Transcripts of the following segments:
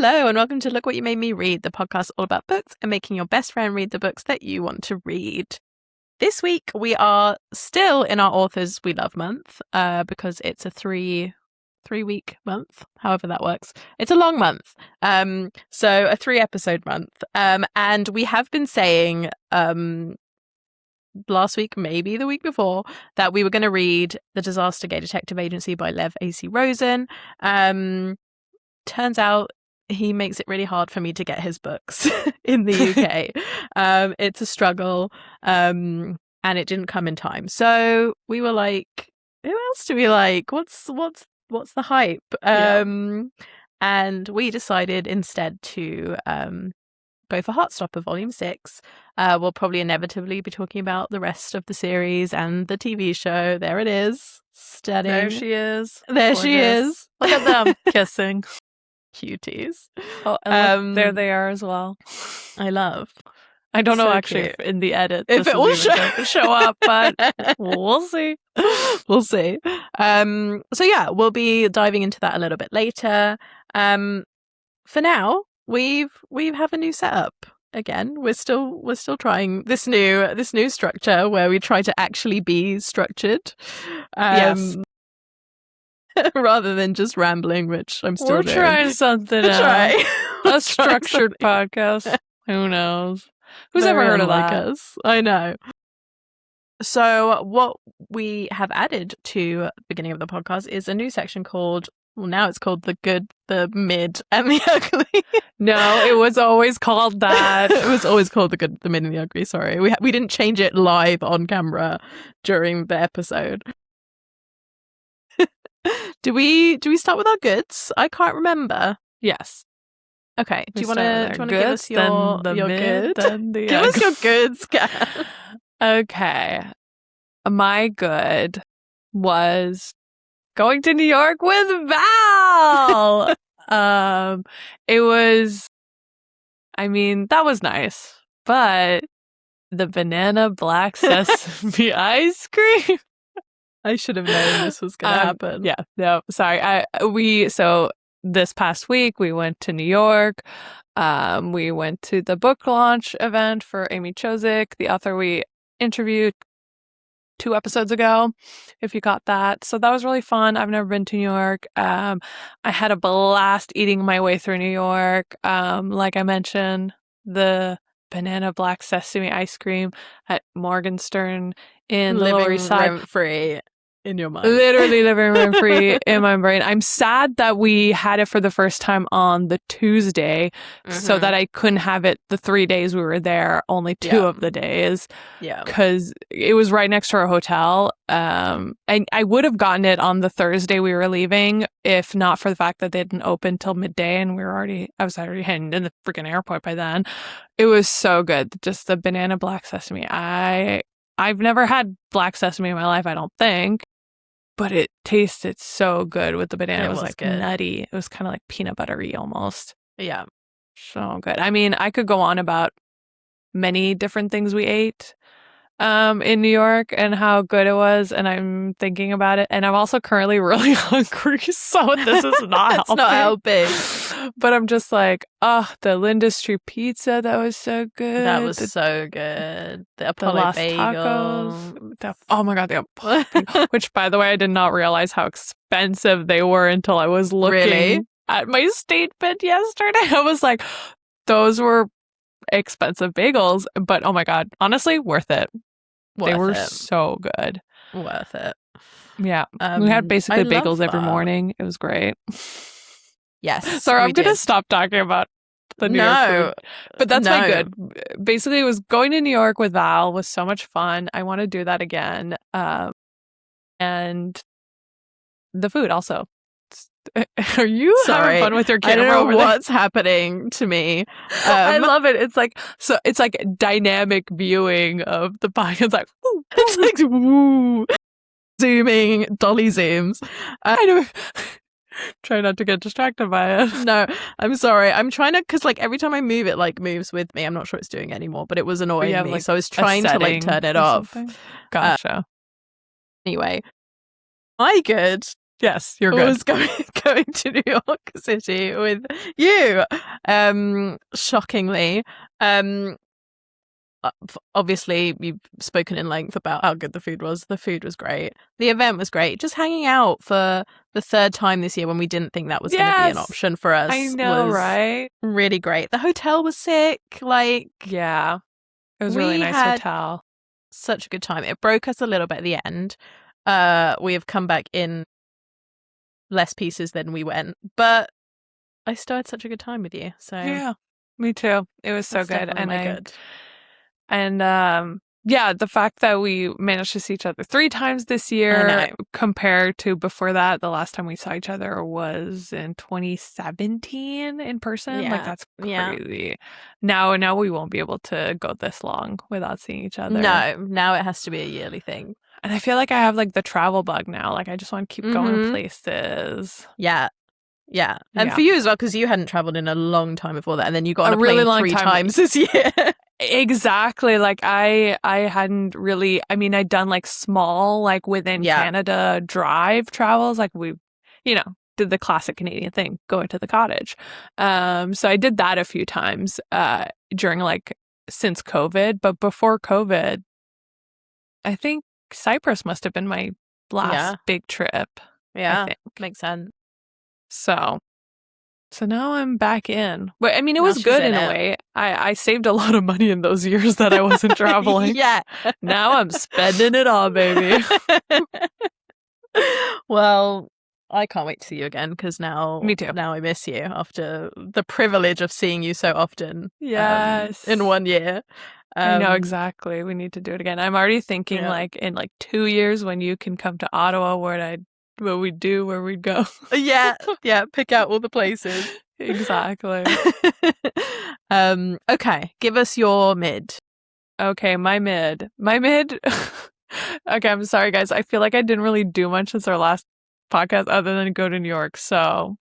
Hello and welcome to Look What You Made Me Read, the podcast all about books and making your best friend read the books that you want to read. This week we are still in our Authors We Love month because it's a three-week month, however that works. It's a long month, so a 3-episode month. And we have been saying last week, maybe the week before, that we were going to read The Disaster Gate Detective Agency by Lev A.C. Rosen. Turns out he makes it really hard for me to get his books in the UK. It's a struggle, and it didn't come in time. So we were like, who else do we like? What's the hype? And we decided instead to go for Heartstopper Volume 6. We'll probably inevitably be talking about the rest of the series and the TV show. There it is. Stunning. There she is. There Gorgeous. she is. Look at them kissing. Cuties. Oh, and look, there they are as well. I love. I don't know So actually cute. if in the edit If this it will will even show up, but we'll see. We'll see. So yeah, we'll be diving into that a little bit later. For now, we have a new setup. Again, we're still trying this new structure where we try to actually be structured. Yes. Rather than just rambling, which I'm still We're doing. trying something else. A structured podcast. Who knows? Who's ever heard of that? Us. I know. So what we have added to the beginning of the podcast is a new section called, well, now it's called The Good, the Mid, and the Ugly. No, it was always called that. It was always called The Good, the Mid, and the Ugly. Sorry, we didn't change it live on camera during the episode. Do we start with our goods? I can't remember. Yes. Okay. Do you want start to with give our us goods, then your the mid, good? then the Give us ugly. your goods, Kat. Okay. My good was going to New York with Val. It was, I mean, that was nice, but the banana black sesame ice cream. I should have known this was going to happen. Yeah, no, sorry. So this past week we went to New York. We went to the book launch event for Amy Chozick, the author we interviewed 2 episodes ago, if you got that. So that was really fun. I've never been to New York. I had a blast eating my way through New York. Like I mentioned, the banana black sesame ice cream at Morgenstern in the Lower East Side. Rent-free in your mind. Literally living rent free in my brain. I'm sad that we had it for the first time on the Tuesday, so that I couldn't have it the 3 days we were there, only 2 of the days. Yeah. Because it was right next to our hotel. And I would have gotten it on the Thursday we were leaving, if not for the fact that they didn't open till midday and I was already heading in the freaking airport by then. It was so good. Just the banana black sesame. I've never had black sesame in my life, I don't think. But it tasted so good with the banana. It was like good. nutty. It was kind of like peanut buttery almost. Yeah. So good. I mean, I could go on about many different things we ate in New York and how good it was. And I'm thinking about it. And I'm also currently really hungry. So this is not It's not helping. But I'm just like, oh, the Linda Street pizza. That was so good. That was so good. The Apollo Lost bagel. Tacos. Oh my God, the Apollo bagel. Which, by the way, I did not realize how expensive they were until I was looking at my statement yesterday. I was like, those were expensive bagels, but oh my God, honestly, worth it. They were so good. Worth it. Yeah. We had basically bagels every morning. It was great. Yes. Sorry, I'm going to stop talking about the New York food. But that's my good. Basically, it was going to New York with Val was so much fun. I want to do that again. And the food also. Are you having fun with your camera? I don't know what's happening to me. I love it. It's like dynamic viewing of the podcast. It's like, ooh, it's like woo, zooming, dolly zooms. I know. Try not to get distracted by it. No, I'm sorry. I'm trying to, because like every time I move, it like moves with me. I'm not sure it's doing it anymore, but it was annoying me. Like so I was trying to like turn it off. Gotcha. Anyway, my good Yes, you're good. was going to New York City with you. Shockingly. Obviously, you've spoken in length about how good the food was. The food was great. The event was great. Just hanging out for the third time this year when we didn't think that was going to be an option for us. I know, was right? really great. The hotel was sick. Yeah, it was a really nice hotel. Such a good time. It broke us a little bit at the end. We have come back in less pieces than we went, but I still had such a good time with you. So yeah, me too. It was so good, and good. And the fact that we managed to see each other 3 times this year compared to before that, the last time we saw each other was in 2017 in person. Yeah. That's crazy. Yeah. Now we won't be able to go this long without seeing each other. No, now it has to be a yearly thing. And I feel like I have the travel bug now. I just want to keep going places. Yeah. Yeah. And for you as well, because you hadn't traveled in a long time before that, and then you got on a really plane 3 times this year. Exactly. I hadn't really, I'd done small, within Canada drive travels. We, did the classic Canadian thing, going to the cottage. So I did that a few times during since COVID. But before COVID, I think Cyprus must have been my last big trip. Yeah. I think. Makes sense. So now I'm back in. But it was good in a way. I saved a lot of money in those years that I wasn't traveling. Yeah. Now I'm spending it all, baby. Well, I can't wait to see you again because now, me too. Now I miss you after the privilege of seeing you so often. Yes. In 1 year. I know exactly. We need to do it again. I'm already thinking in 2 years when you can come to Ottawa, where we'd go. Yeah. Pick out all the places. Exactly. Okay. Give us your mid. Okay, my mid. Okay, I'm sorry, guys. I feel like I didn't really do much since our last podcast other than go to New York. So,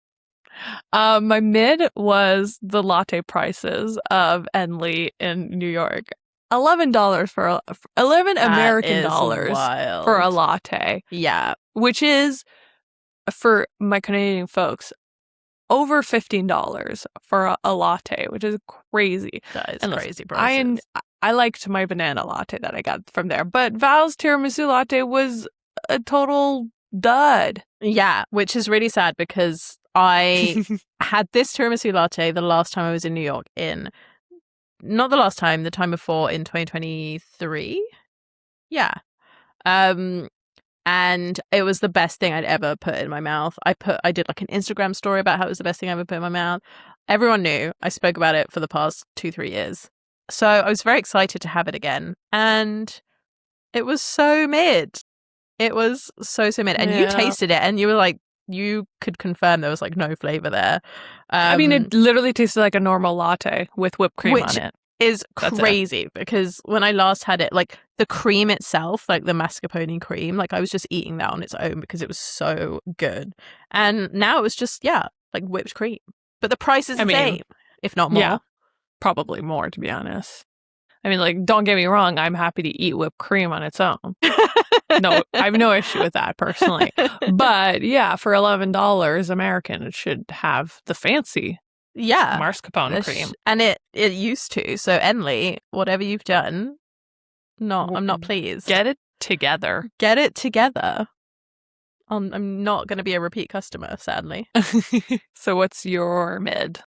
my mid was the latte prices of Enley in New York. $11 for American dollars for a latte. Yeah, which is, for my Canadian folks, over $15 for a latte, which is crazy. That is crazy prices. I liked my banana latte that I got from there, but Val's tiramisu latte was a total dud. Yeah, which is really sad because I had this tiramisu latte the last time I was in New York not the last time, the time before in 2023. Yeah. And it was the best thing I'd ever put in my mouth. I did an Instagram story about how it was the best thing I ever put in my mouth. Everyone knew. I spoke about it for the past 2-3 years. So I was very excited to have it again. And it was so mid. It was so mid. And you tasted it and you were like, you could confirm there was no flavor there. It literally tasted like a normal latte with whipped cream on it. Is crazy because when I last had it, the cream itself, the mascarpone cream, I was just eating that on its own because it was so good. And now it was just whipped cream, but the price is the same, if not more. Yeah, probably more, to be honest. Don't get me wrong, I'm happy to eat whipped cream on its own. No, I have no issue with that personally. But yeah, for $11 American, it should have the fancy mascarpone cream. And it used to. So Enley, whatever you've done, I'm not pleased. Get it together. Get it together. I'm not going to be a repeat customer, sadly. So what's your mid?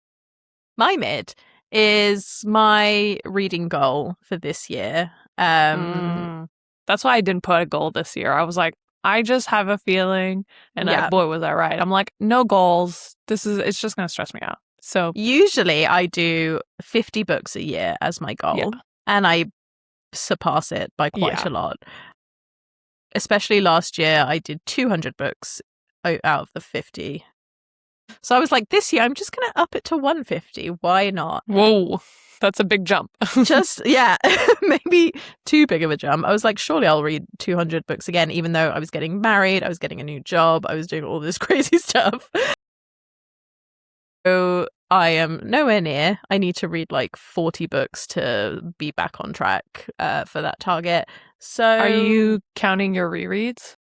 My mid is my reading goal for this year. That's why I didn't put a goal this year. I was like, I just have a feeling, and boy, was I right. I'm like, no goals. It's just going to stress me out. So usually I do 50 books a year as my goal, and I surpass it by quite a lot. Especially last year, I did 200 books out of the 50. So I was like, this year, I'm just going to up it to 150. Why not? Whoa, that's a big jump. Maybe too big of a jump. I was like, surely I'll read 200 books again, even though I was getting married, I was getting a new job, I was doing all this crazy stuff. So I am nowhere near. I need to read 40 books to be back on track for that target. So are you counting your rereads?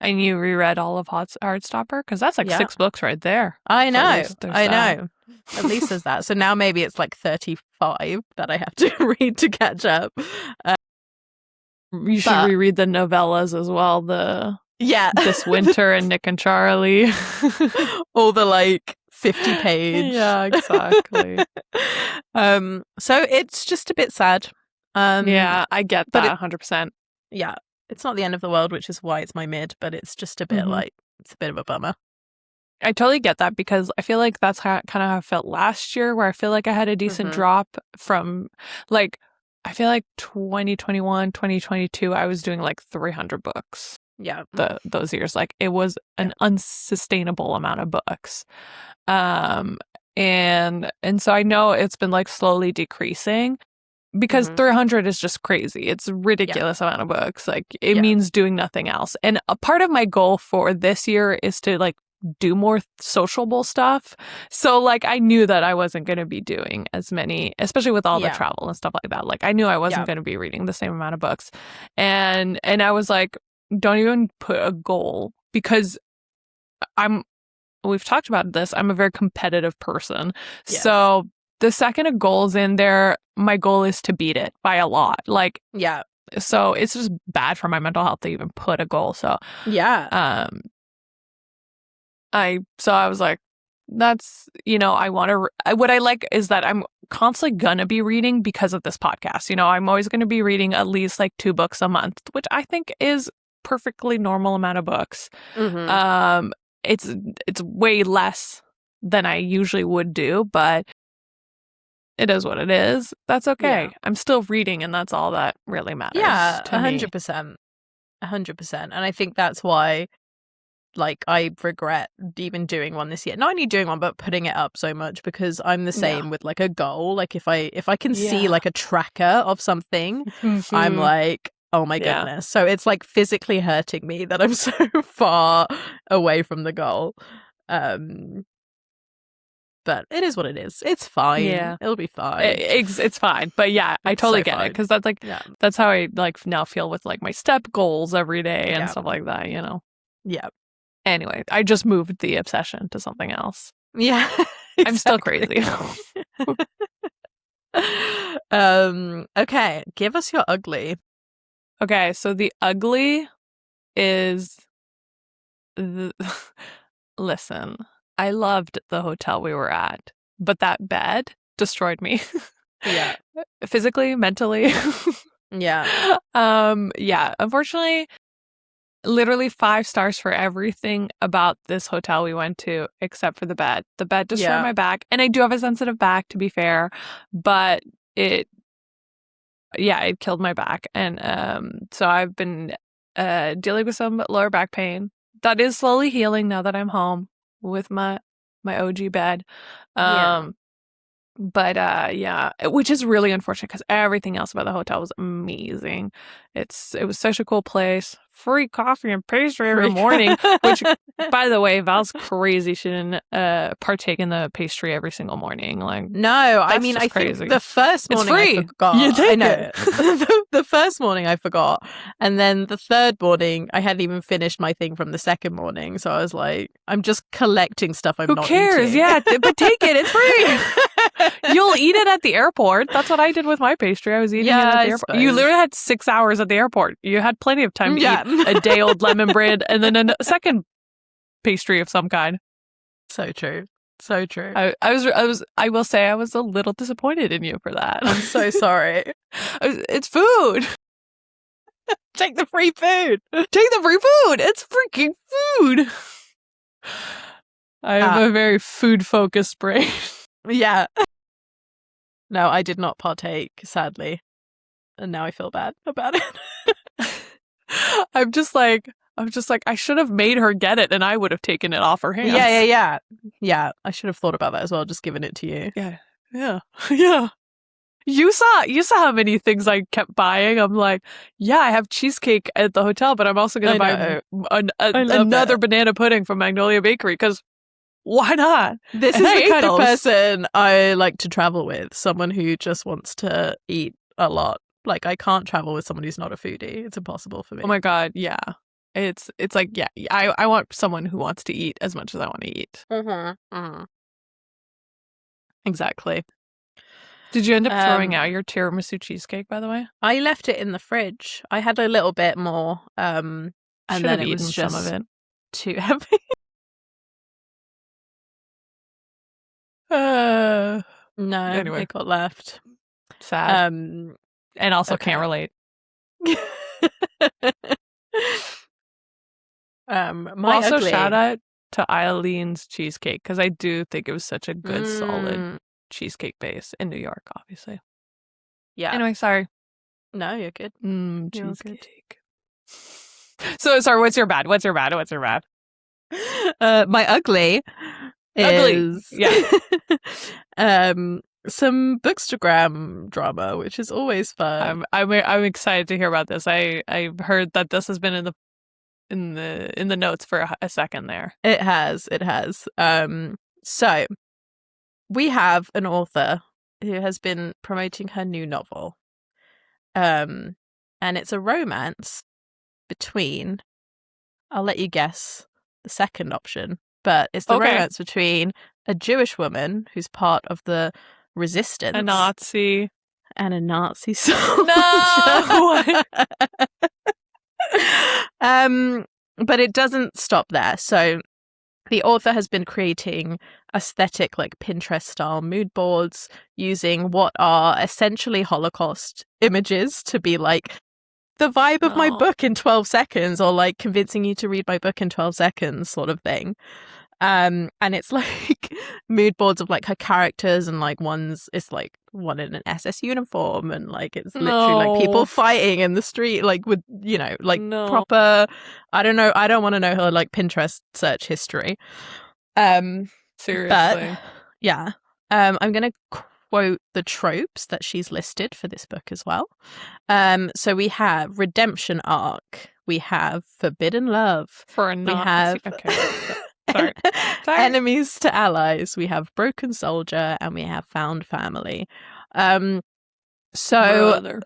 And you reread all of Heartstopper? Because that's like Yeah. 6 books right there. I So know. at least there's I that. know. At least there's that. So now maybe it's like 35 that I have to read to catch up. You should But- reread the novellas as well. Yeah. This Winter and Nick and Charlie. All the like 50 page. Yeah, exactly. So it's just a bit sad. Yeah, I get but that 100%. Yeah. It's not the end of the world, which is why it's my mid, but it's just a bit like, it's a bit of a bummer. I totally get that because I feel like that's kind of how I felt last year, where I feel like I had a decent drop from like, I feel like 2021, 2022, I was doing like 300 books. Yeah. Those years. Like it was an unsustainable amount of books. And so I know it's been like slowly decreasing because 300 is just crazy. It's a ridiculous amount of books. Like it means doing nothing else. And a part of my goal for this year is to like do more sociable stuff. So like I knew that I wasn't going to be doing as many, especially with all the travel and stuff like that. Like I knew I wasn't going to be reading the same amount of books. And I was like, don't even put a goal, because we've talked about this. I'm a very competitive person. Yes. So the second a goal's in there, my goal is to beat it by a lot. Like, so it's just bad for my mental health to even put a goal. So, I was like, that's, I want to, what I like is that I'm constantly gonna be reading because of this podcast. I'm always going to be reading at least like 2 books a month, which I think is perfectly normal amount of books. It's way less than I usually would do, but it is what it is. That's okay. I'm still reading, and that's all that really matters. Yeah, to 100%. 100%. And I think that's why, like, I regret even doing one this year. Not only doing one, but putting it up so much, because I'm the same with like a goal. Like if I can see like a tracker of something, I'm like, oh my goodness. So it's like physically hurting me that I'm so far away from the goal. But it is what it is. It's fine. Yeah. It'll be fine. It's fine. But yeah, I totally get it, because that's like that's how I like now feel with like my step goals every day and stuff like that, Yeah. Anyway, I just moved the obsession to something else. Yeah. Exactly. I'm still crazy. Okay, give us your ugly. Okay, so the ugly is listen, I loved the hotel we were at, but that bed destroyed me. Yeah. Physically, mentally. Yeah. Yeah, unfortunately, literally 5 stars for everything about this hotel we went to except for the bed. The bed destroyed my back, and I do have a sensitive back, to be fair, but it killed my back. And so I've been dealing with some lower back pain that is slowly healing now that I'm home with my OG bed. But which is really unfortunate, because everything else about the hotel was amazing. It was such a cool place. Free coffee and pastry every morning, which, by the way, Val's crazy. She didn't partake in the pastry every single morning. Like, no, I mean, I think the first morning I forgot. You take it. The first morning I forgot, and then the third morning I hadn't even finished my thing from the second morning. So I was like, I'm just collecting stuff I'm not cares? eating. Yeah, but take it. It's free. You'll eat it at the airport. That's what I did with my pastry. I was eating it at the airport. You literally had 6 hours at the airport. You had plenty of time to eat a day-old lemon bread and then a second pastry of some kind. So true. So true. I will say I was a little disappointed in you for that. I'm so sorry. It's food. Take the free food. Take the free food. It's freaking food. I have a very food-focused brain. Yeah. No, I did not partake, sadly. And now I feel bad about it. I'm just like, I should have made her get it, and I would have taken it off her hands. Yeah, I should have thought about that as well, just given it to you. Yeah. You saw how many things I kept buying. I'm like, yeah, I have cheesecake at the hotel, but I'm also going to buy another banana pudding from Magnolia Bakery, because why not? This is the kind of person I like to travel with, someone who just wants to eat a lot. Like, I can't travel with someone who's not a foodie. It's impossible for me. Oh my God, yeah. It's like, yeah, I want someone who wants to eat as much as I want to eat. Exactly. Did you end up throwing out your tiramisu cheesecake, by the way? I left it in the fridge. I had a little bit more, and Should then have it eaten was just some of it. too heavy. No, Anyway, it got left. Sad. And also okay. can't relate. Also, ugly. shout out to Eileen's cheesecake, because I do think it was such a good, solid cheesecake base in New York, obviously. Yeah. Anyway, sorry. No, you're good. Cheesecake. So, sorry, what's your bad? What's your bad? My ugly is some Bookstagram drama, which is always fun. I'm excited to hear about this. I've heard that this has been in the notes for a second there. It has. So we have an author who has been promoting her new novel. And it's a romance between, I'll let you guess the second option, but it's the romance between a Jewish woman who's part of the resistance, a Nazi, and a Nazi soldier. No. But it doesn't stop there. So the author has been creating aesthetic, like Pinterest style mood boards using what are essentially Holocaust images to be like the vibe of my book in 12 seconds, or like convincing you to read my book in 12 seconds sort of thing. And it's like mood boards of like her characters, and like it's like one in an SS uniform, and like it's literally like people fighting in the street, like with, you know, like proper, I don't want to know her like Pinterest search history. Seriously. But yeah. I'm gonna quote the tropes that she's listed for this book as well. So we have redemption arc, we have forbidden love, for a Nazi. We have Sorry. enemies to allies, we have broken soldier, and we have found family. So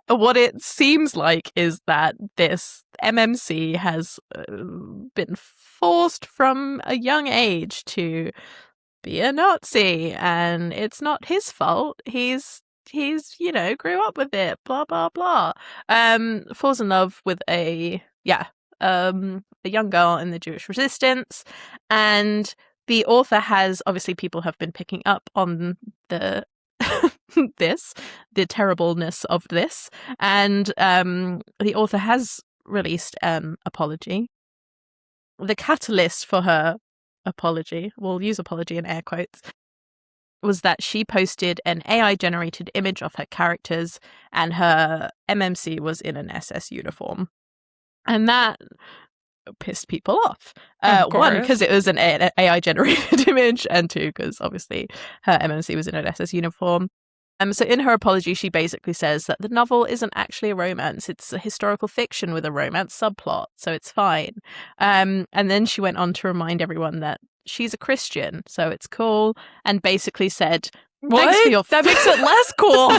what it seems like is that this MMC has been forced from a young age to be a Nazi, and it's not his fault. He's you know, grew up with it, blah blah blah. Falls in love with a young girl in the Jewish resistance, and the author has, obviously people have been picking up on the the terribleness of this, and the author has released an apology. The catalyst for her apology, we'll use apology in air quotes, was that she posted an AI generated image of her characters, and her MMC was in an SS uniform, and that pissed people off. One, because it was an AI generated image, and two, because obviously her MMC was in an SS uniform. So in her apology, she basically says that the novel isn't actually a romance. It's a historical fiction with a romance subplot, so it's fine. And then she went on to remind everyone that she's a Christian, so it's cool, and basically said, thanks for your that makes it less cool.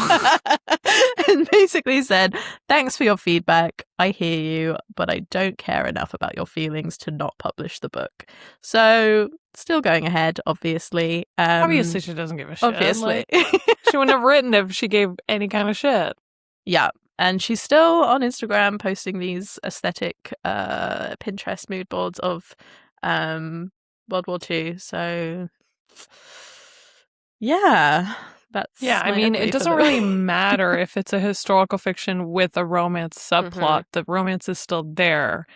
And basically said, thanks for your feedback. I hear you, but I don't care enough about your feelings to not publish the book. So still going ahead, obviously. Obviously she doesn't give a shit. Obviously. She wouldn't have written if she gave any kind of shit. Yeah. And she's still on Instagram posting these aesthetic Pinterest mood boards of World War II. So yeah, that's I mean, it doesn't really matter if it's a historical fiction with a romance subplot. The romance is still there,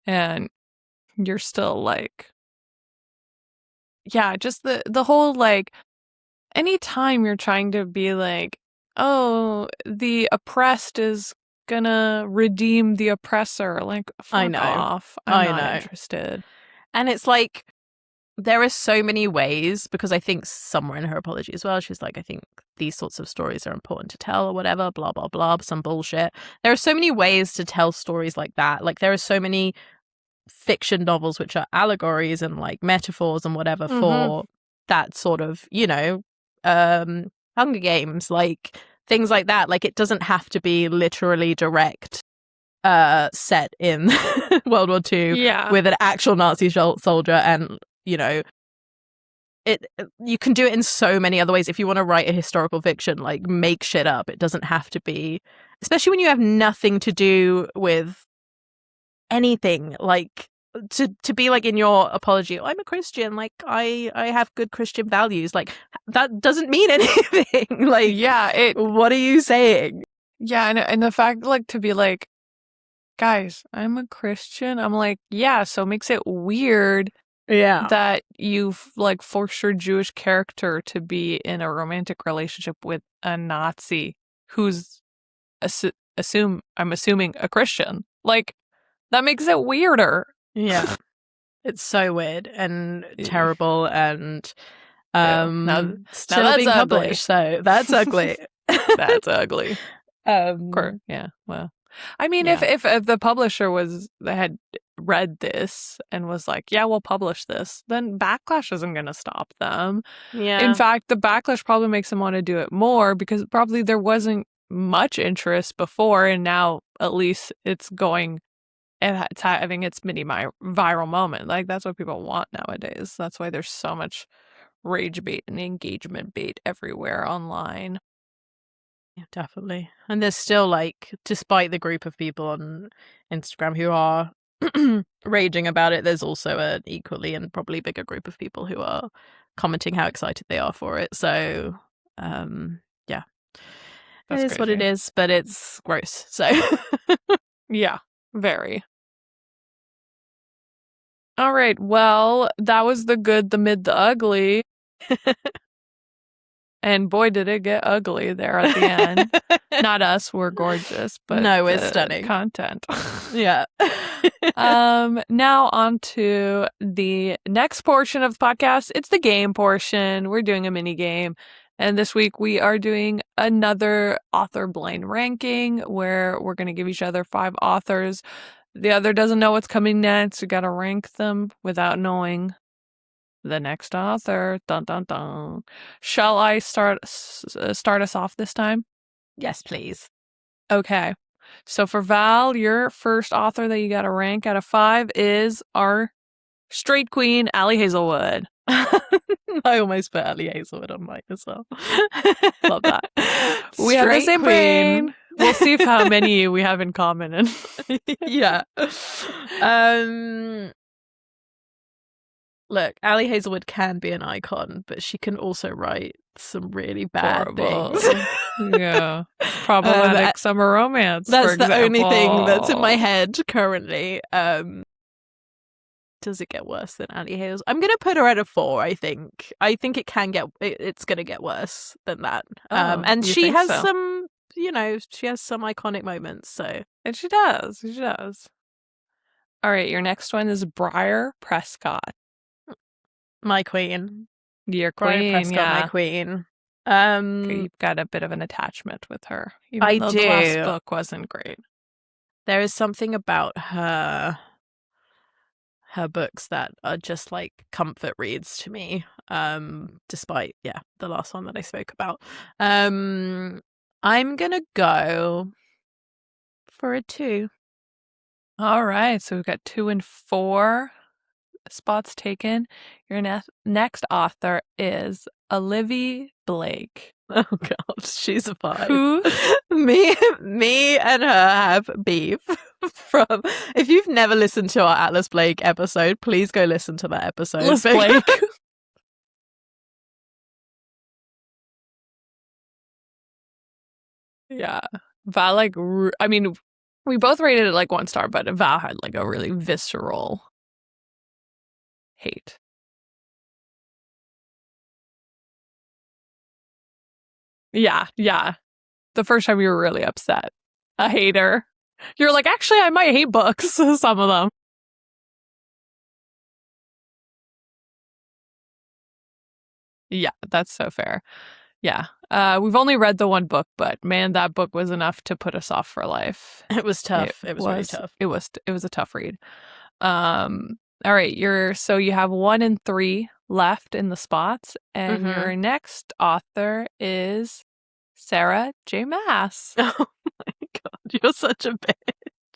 and you're still like, just the whole like, anytime you're trying to be like, oh, the oppressed is gonna redeem the oppressor, like, fuck off. I'm not interested. And it's like, there are so many ways, because I think somewhere in her apology as well, she's like, I think these sorts of stories are important to tell, or whatever, blah, blah, blah, some bullshit. There are so many ways to tell stories like that. Like, there are so many fiction novels which are allegories and like metaphors and whatever for that sort of, you know, Hunger Games, like things like that. Like, it doesn't have to be literally direct set in World War II Yeah. with an actual Nazi soldier, and you can do it in so many other ways. If you want to write a historical fiction, like, make shit up. It doesn't have to be, especially when you have nothing to do with anything, like, to be like in your apology, I'm a Christian, like, I have good Christian values, like, that doesn't mean anything. Like, Yeah, what are you saying? Yeah, and the fact, like, to be like, guys, I'm a Christian. I'm like, yeah, so it makes it weird that you've, like, forced your Jewish character to be in a romantic relationship with a Nazi who's I'm assuming a Christian. Like, that makes it weirder. Yeah. It's so weird and terrible, and Now still that's being ugly. published, so that's ugly. That's ugly. Yeah, well, I mean, Yeah. if the publisher had read this and was like, yeah, we'll publish this, then backlash isn't going to stop them. Yeah. In fact, the backlash probably makes them want to do it more, because probably there wasn't much interest before, and now at least it's going and it's having its mini viral moment. Like, that's what people want nowadays. That's why there's so much rage bait and engagement bait everywhere online. Yeah, definitely. And there's still, like, despite the group of people on Instagram who are raging about it, there's also an equally and probably bigger group of people who are commenting how excited they are for it. So, yeah. That's it is what it crazy. is, but it's gross. So, Yeah, very. All right. Well, that was the good, the mid, the ugly. And boy, did it get ugly there at the end. Not us, we're gorgeous, but no, we're stunning. Content. Yeah. Now on to the next portion of the podcast. It's the game portion. We're doing a mini game. And this week we are doing another author blind ranking where we're going to give each other 5 authors. The other doesn't know what's coming next. We got to rank them without knowing the next author. Dun dun dun. Shall I start us off this time? Yes, please. Okay. So for Val, your first author that you got to rank out of 5 is our straight queen, Allie Hazelwood. I almost put Allie Hazelwood on mine as well. Love that. We have the same brain. We'll see how many we have in common. Yeah. Look, Allie Hazelwood can be an icon, but she can also write some really bad things. Yeah. Problematic summer romance. That's the only thing that's in my head currently. Does it get worse than Allie Hazelwood? I'm gonna put her at a 4. I think it can get. It's gonna get worse than that. And she has some. She has some iconic moments. So, and she does. She does. All right, your next one is Briar Prescott. My queen. Your Briar queen, Prescott, yeah. my queen. Okay, you've got a bit of an attachment with her, even though the last book wasn't great. There is something about her books that are just like comfort reads to me. Despite the last one that I spoke about. I'm gonna go for a 2. All right, so we've got 2 and 4 spots taken. Your next author is Olivia Blake. Oh God, she's a 5. Who? me and her have beef. From, if you've never listened to our Atlas Blake episode, please go listen to that episode. Atlas Blake. Yeah, Val, like, I mean, we both rated it like 1 star, but Val had like a really visceral hate. Yeah. The first time you were really upset. A hater. You're like, actually, I might hate books, some of them. Yeah, that's so fair. Yeah. We've only read the 1 book, but man, that book was enough to put us off for life. It was tough. It was really tough. It was a tough read. All right, so you have 1 and 3 left in the spots, and your next author is Sarah J. Maas. Oh my God, you're such a bitch.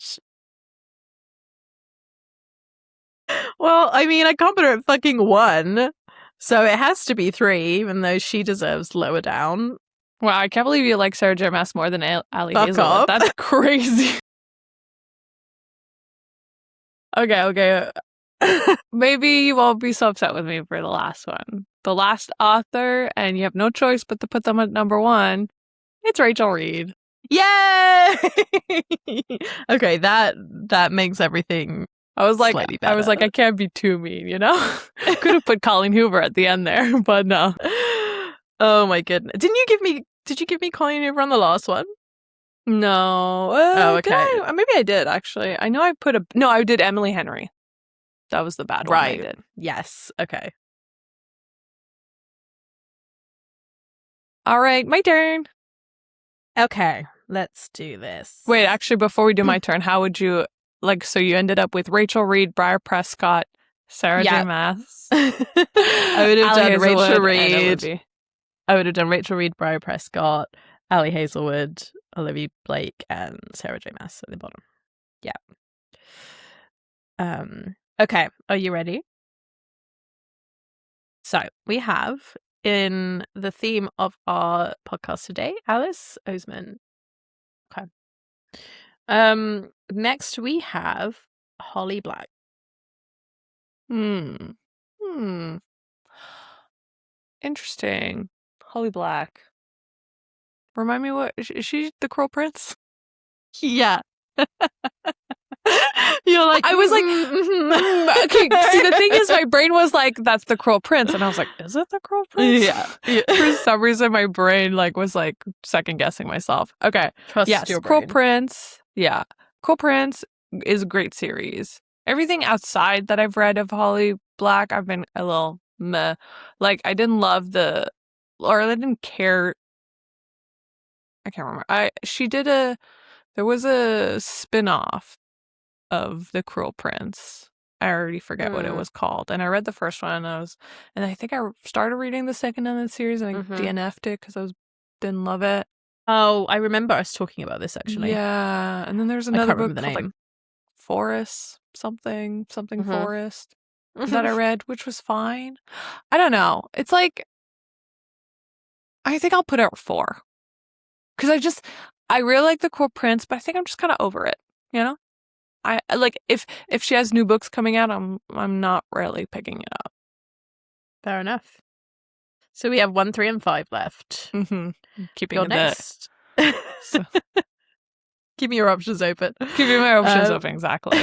Well, I mean, I can't put her at fucking 1. So it has to be 3, even though she deserves lower down. Wow, I can't believe you like Sarah J. Maas more than Ali Fuck Hazelwood. off. That's crazy. Okay. Maybe you won't be so upset with me for the last one. The last author, and you have no choice but to put them at number 1. It's Rachel Reed. Yay! Okay, that makes everything I was like, slightly better. I can't be too mean, you know? Could have put Colleen Hoover at the end there, but no. Oh my goodness. Did you give me Colleen Hoover on the last one? No. Okay. Maybe I did, actually. I know I did Emily Henry. That was the bad one I did. Yes. Okay. All right, my turn. Okay, let's do this. Wait, actually, before we do my turn, how would you, so you ended up with Rachel Reed, Briar Prescott, Sarah J. Maas. I would have done Rachel Reed. Olivia. I would have done Rachel Reed, Briar Prescott, Ali Hazelwood, Olivia Blake, and Sarah J. Maas at the bottom. Yeah. Okay, are you ready? So we have, in the theme of our podcast today, Alice Oseman. Okay. Next we have Holly Black. Interesting. Holly Black. Remind me, what is she? The Cruel Prince? Yeah. You're like, I was like, okay. See, the thing is, my brain was like, that's the Cruel Prince, and I was like, is it the Cruel Prince? Yeah. For some reason, my brain was second guessing myself. Okay. Trust your Cruel brain. Prince. Yeah, Cruel Prince is a great series. Everything outside that I've read of Holly Black, I've been a little meh. I didn't love I didn't care. I can't remember. There was a spin-off of The Cruel Prince. I already forget what it was called. And I read the first one, and I think I started reading the second in the series, and I DNF'd it because didn't love it. Oh, I remember us talking about this, actually. Yeah, and then there's another book called Forest, something Forest, that I read, which was fine. I don't know. It's I think I'll put it at 4. Because I really like The Cruel Prince, but I think I'm just kind of over it, you know? I if she has new books coming out, I'm not really picking it up. Fair enough. So we have 1, 3, and 5 left. Keeping it next. Keeping your options open. Keeping my options open, exactly.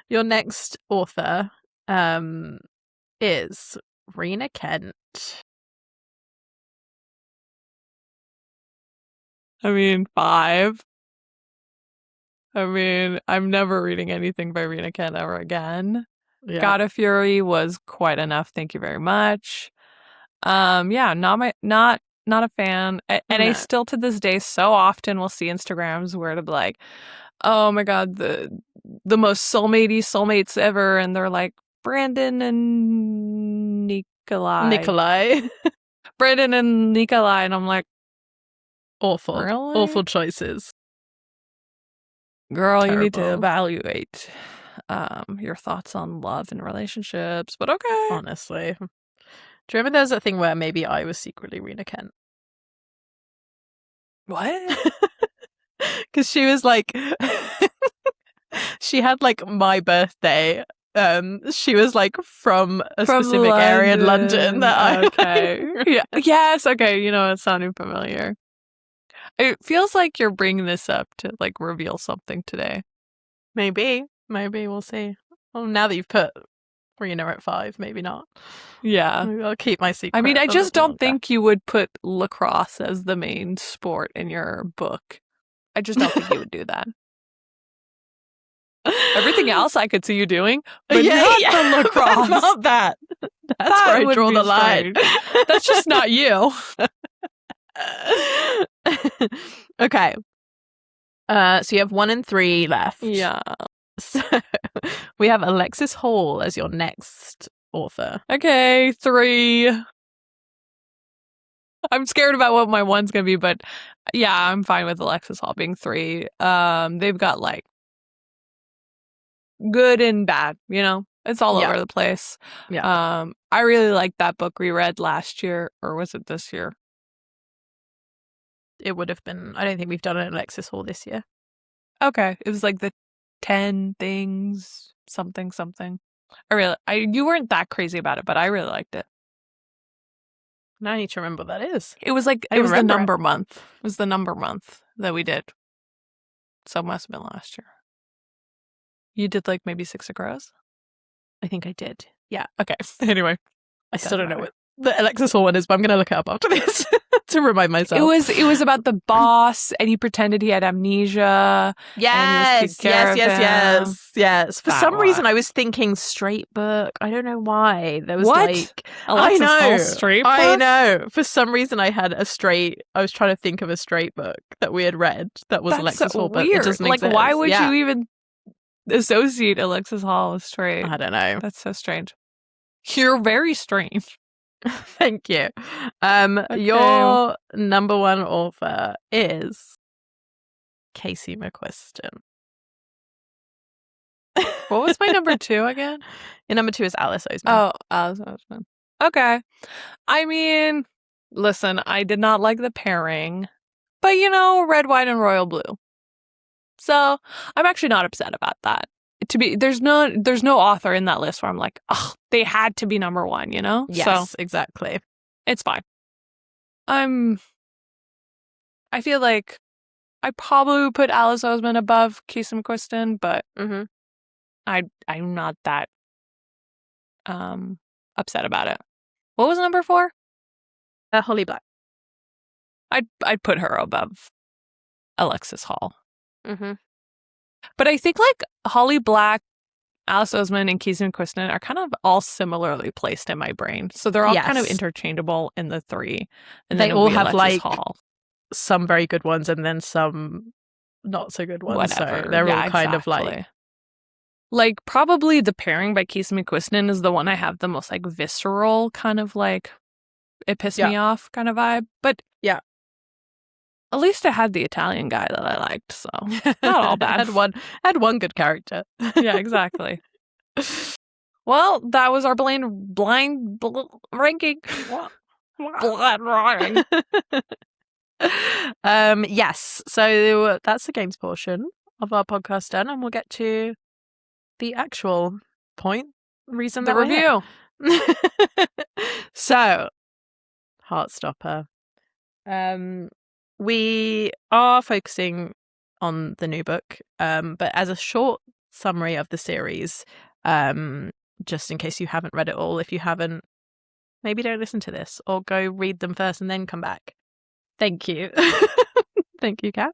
Your next author is Rena Kent. I mean, 5. I mean, I'm never reading anything by Rena Kent ever again. Yeah. God of Fury was quite enough. Thank you very much. Yeah, not a fan. And I still to this day so often will see Instagrams where it'll be like, oh my god, the most soulmatey soulmates ever, and they're like Brandon and Nikolai. Brandon and Nikolai, and I'm like, awful. Really? Awful choices. Girl, terrible. You need to evaluate your thoughts on love and relationships, but okay. Honestly. Do you remember there was that thing where maybe I was secretly Rena Kent? What? Because she was she had my birthday. She was from a specific London. Area in London that okay. Yeah. Yes, okay, it's sounding familiar. It feels like you're bringing this up to reveal something today. Maybe we'll see. Well, now that you've put Rena at 5, maybe not. Yeah, maybe I'll keep my secret. I mean, I just don't think you would put lacrosse as the main sport in your book. I just don't think you would do that. Everything else I could see you doing, but not the lacrosse. Not that. That's where I draw the line. That's just not you. Okay. So you have 1 and 3 left. Yeah. So we have Alexis Hall as your next author. Okay, 3. I'm scared about what my 1's gonna be, but yeah, I'm fine with Alexis Hall being 3. They've got good and bad, you know? It's all Yeah. over the place. Yeah. I really liked that book reread last year, or was it this year? It would have been. I don't think we've done an Alexis Hall this year. Okay. It was like the 10 things, something, something. You weren't that crazy about it, but I really liked it. Now I need to remember what that is. It was like, I it was the remember it. number month. It was the number month that we did. So it must have been last year. You did like maybe Six of Crows? I think I did. Yeah. Okay. Anyway. I still don't know what the Alexis Hall one is, but I'm going to look it up after this to remind myself. It was about the boss, and he pretended he had amnesia. Yes. For That some one. reason, I was thinking straight book. I don't know why. There was What? like Alexis I know, Hall straight book? I know. For some reason, I was trying to think of a straight book that we had read that was That's Alexis so Hall, but weird. it doesn't like, exist. why would you even associate Alexis Hall with straight? I don't know. That's so strange. You're very strange. Thank you. Okay. Your number one author is Casey McQuiston. What was my number 2 again? Your number 2 is Alice Oseman. Oh, Alice Oseman. Okay. I mean, listen, I did not like the pairing, but you know, red, white, and royal blue. So I'm actually not upset about that. There's no author in that list where I'm like, oh, they had to be number 1, you know? Yes, so, exactly. It's fine. I feel like I probably would put Alice Oseman above Casey McQuiston, but I'm not that upset about it. What was number 4? Holly Black. I'd put her above Alexis Hall. Mm-hmm. But I think like Holly Black, Alice Oseman, and Casey McQuiston are kind of all similarly placed in my brain. So they're all kind of interchangeable in the 3. And they then all have Alexis like Hall. Some very good ones and then some not so good ones. Whatever. So they're all kind of like probably the pairing by Casey McQuiston is the one I have the most like visceral kind of like it pissed me off kind of vibe. But yeah. At least it had the Italian guy that I liked, so not all bad. had one good character. Yeah, exactly. Well, that was our blind ranking. Blind ranking. Yes. So that's the games portion of our podcast done, and we'll get to the actual reason the review. So, Heartstopper. We are focusing on the new book, but as a short summary of the series, just in case you haven't read it all, if you haven't, maybe don't listen to this or go read them first and then come back. Thank you. Thank you, Kat.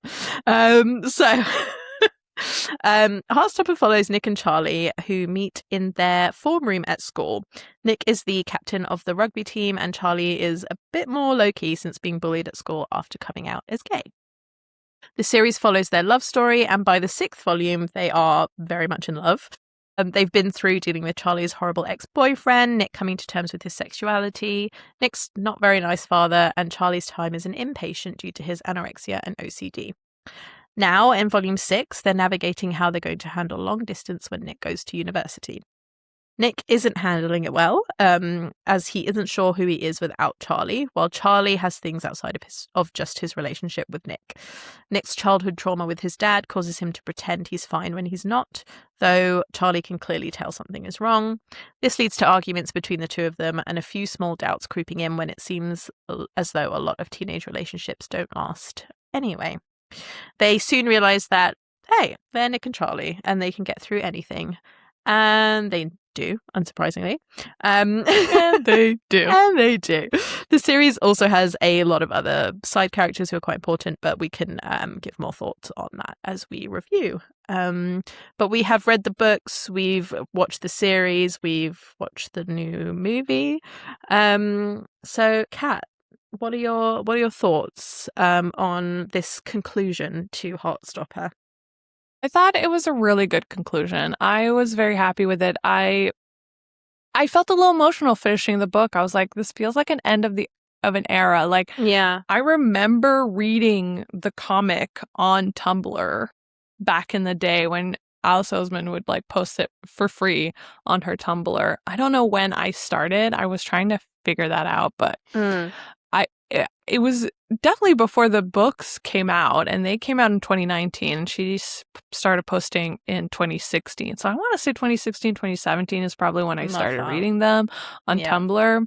Heartstopper follows Nick and Charlie, who meet in their form room at school. Nick is the captain of the rugby team, and Charlie is a bit more low-key since being bullied at school after coming out as gay. The series follows their love story, and by the 6th volume, they are very much in love. They've been through dealing with Charlie's horrible ex-boyfriend, Nick coming to terms with his sexuality, Nick's not very nice father, and Charlie's time as an inpatient due to his anorexia and OCD. Now, in Volume 6, they're navigating how they're going to handle long distance when Nick goes to university. Nick isn't handling it well, as he isn't sure who he is without Charlie, while Charlie has things outside of just his relationship with Nick. Nick's childhood trauma with his dad causes him to pretend he's fine when he's not, though Charlie can clearly tell something is wrong. This leads to arguments between the two of them and a few small doubts creeping in when it seems as though a lot of teenage relationships don't last anyway. They soon realize that, hey, they're Nick and Charlie, and they can get through anything. And they do, unsurprisingly. And they do. And they do. The series also has a lot of other side characters who are quite important, but we can give more thoughts on that as we review. But we have read the books, we've watched the series, we've watched the new movie. So, Kat, what are your thoughts on this conclusion to Heartstopper? I thought it was a really good conclusion. I was very happy with it. I felt a little emotional finishing the book. I was like, this feels like an end of an era. Like, yeah, I remember reading the comic on Tumblr back in the day when Alice Oseman would like post it for free on her Tumblr. I don't know when I started. I was trying to figure that out, but it was definitely before the books came out, and they came out in 2019, and she started posting in 2016. So I want to say 2016, 2017 is probably when I started reading them on Tumblr.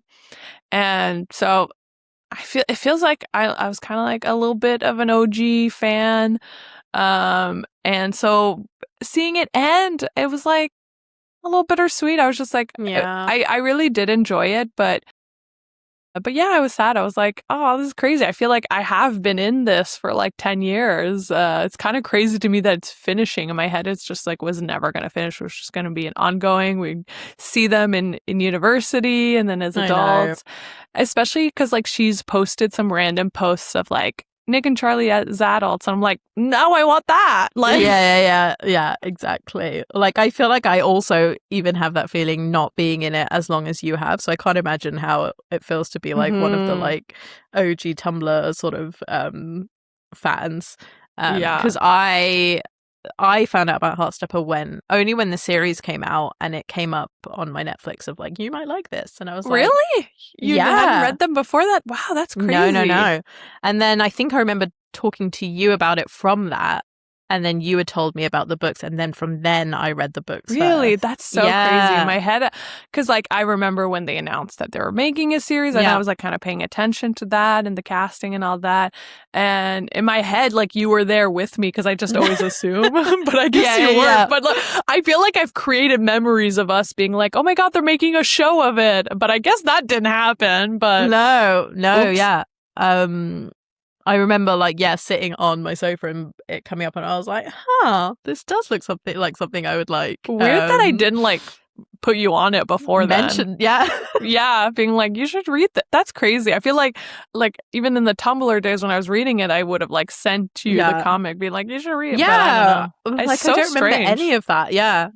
And so it feels like I was kind of like a little bit of an OG fan. And so seeing it end, it was like a little bittersweet. I was just like, I really did enjoy it, but yeah, I was sad. I was like, oh, this is crazy. I feel like I have been in this for like 10 years. It's kind of crazy to me that it's finishing. In my head, it's just like was never going to finish. It was just going to be an ongoing. We see them in university and then as adults, especially because like she's posted some random posts of like Nick and Charlie as adults. And I'm like, no, I want that. Like, yeah, exactly. Like, I feel like I also even have that feeling not being in it as long as you have. So I can't imagine how it feels to be like one of the like OG Tumblr sort of fans. Because I found out about Heartstopper only when the series came out, and it came up on my Netflix of like, you might like this. And I was like, really? You hadn't read them before that? Wow, that's crazy. No. And then I think I remember talking to you about it from that. And then you had told me about the books, and then from then I read the books. Really? First. That's so crazy in my head. Because like I remember when they announced that they were making a series, and I was like kind of paying attention to that and the casting and all that. And in my head, like you were there with me because I just always assume, but I guess you weren't. Yeah. But like, I feel like I've created memories of us being like, oh my God, they're making a show of it. But I guess that didn't happen. But no, yeah. I remember sitting on my sofa and it coming up, and I was like, this does look something I would like. Weird that I didn't like put you on it before then. Yeah, being like, you should read that. That's crazy. I feel like even in the Tumblr days when I was reading it, I would have like sent you the comic, be like, you should read it. Yeah, but I don't know. I don't remember any of that. Yeah.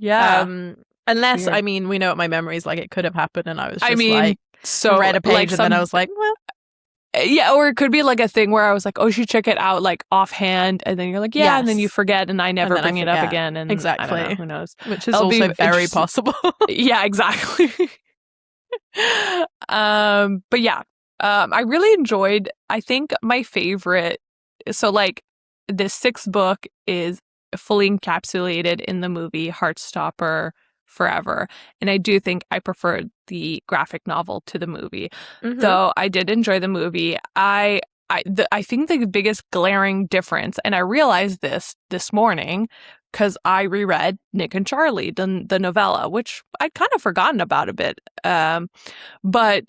Unless weird. I mean, we know what my memories like. It could have happened, and I was just read a page, like and then I was like, well. Yeah, or it could be like a thing where I was like, oh, you should check it out like offhand, and then you're like, and then you forget, and I never bring it up again, and exactly, I don't know, who knows? Which is also very possible. Yeah, exactly. But yeah, I really enjoyed. I think my favorite. So like, this sixth book is fully encapsulated in the movie Heartstopper forever, and I do think I preferred the graphic novel to the movie, though I did enjoy the movie. I think the biggest glaring difference, and I realized this morning because I reread Nick and Charlie, the novella, which I'd kind of forgotten about a bit. But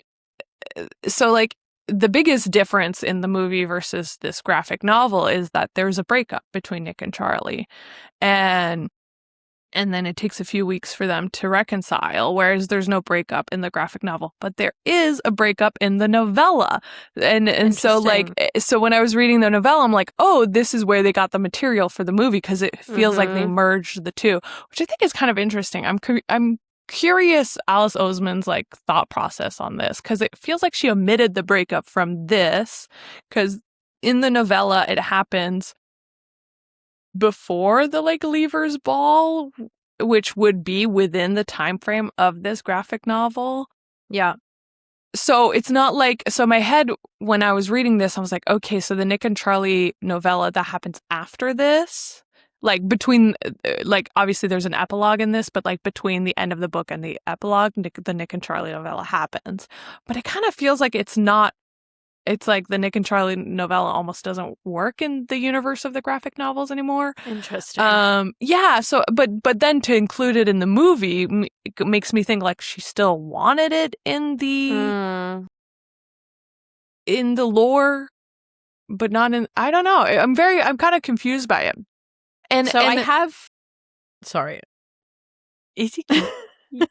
so like the biggest difference in the movie versus this graphic novel is that there's a breakup between Nick and Charlie, and then it takes a few weeks for them to reconcile, whereas there's no breakup in the graphic novel. But there is a breakup in the novella. And so when I was reading the novella, I'm like, oh, this is where they got the material for the movie, because it feels like they merged the two, which I think is kind of interesting. I'm curious Alice Oseman's like thought process on this, because it feels like she omitted the breakup from this, because in the novella it happens before the like Leavers Ball, which would be within the time frame of this graphic novel. Yeah. So it's not like, so my head when I was reading this, I was like, okay, so the Nick and Charlie novella that happens after this, like between, like obviously there's an epilogue in this, but like between the end of the book and the epilogue, the Nick and Charlie novella happens. But it kind of feels like it's not. It's like the Nick and Charlie novella almost doesn't work in the universe of the graphic novels anymore. Interesting. Yeah. So, but then to include it in the movie makes me think like she still wanted it in the lore, but not in. I don't know. I'm kind of confused by it. And so I have. Sorry.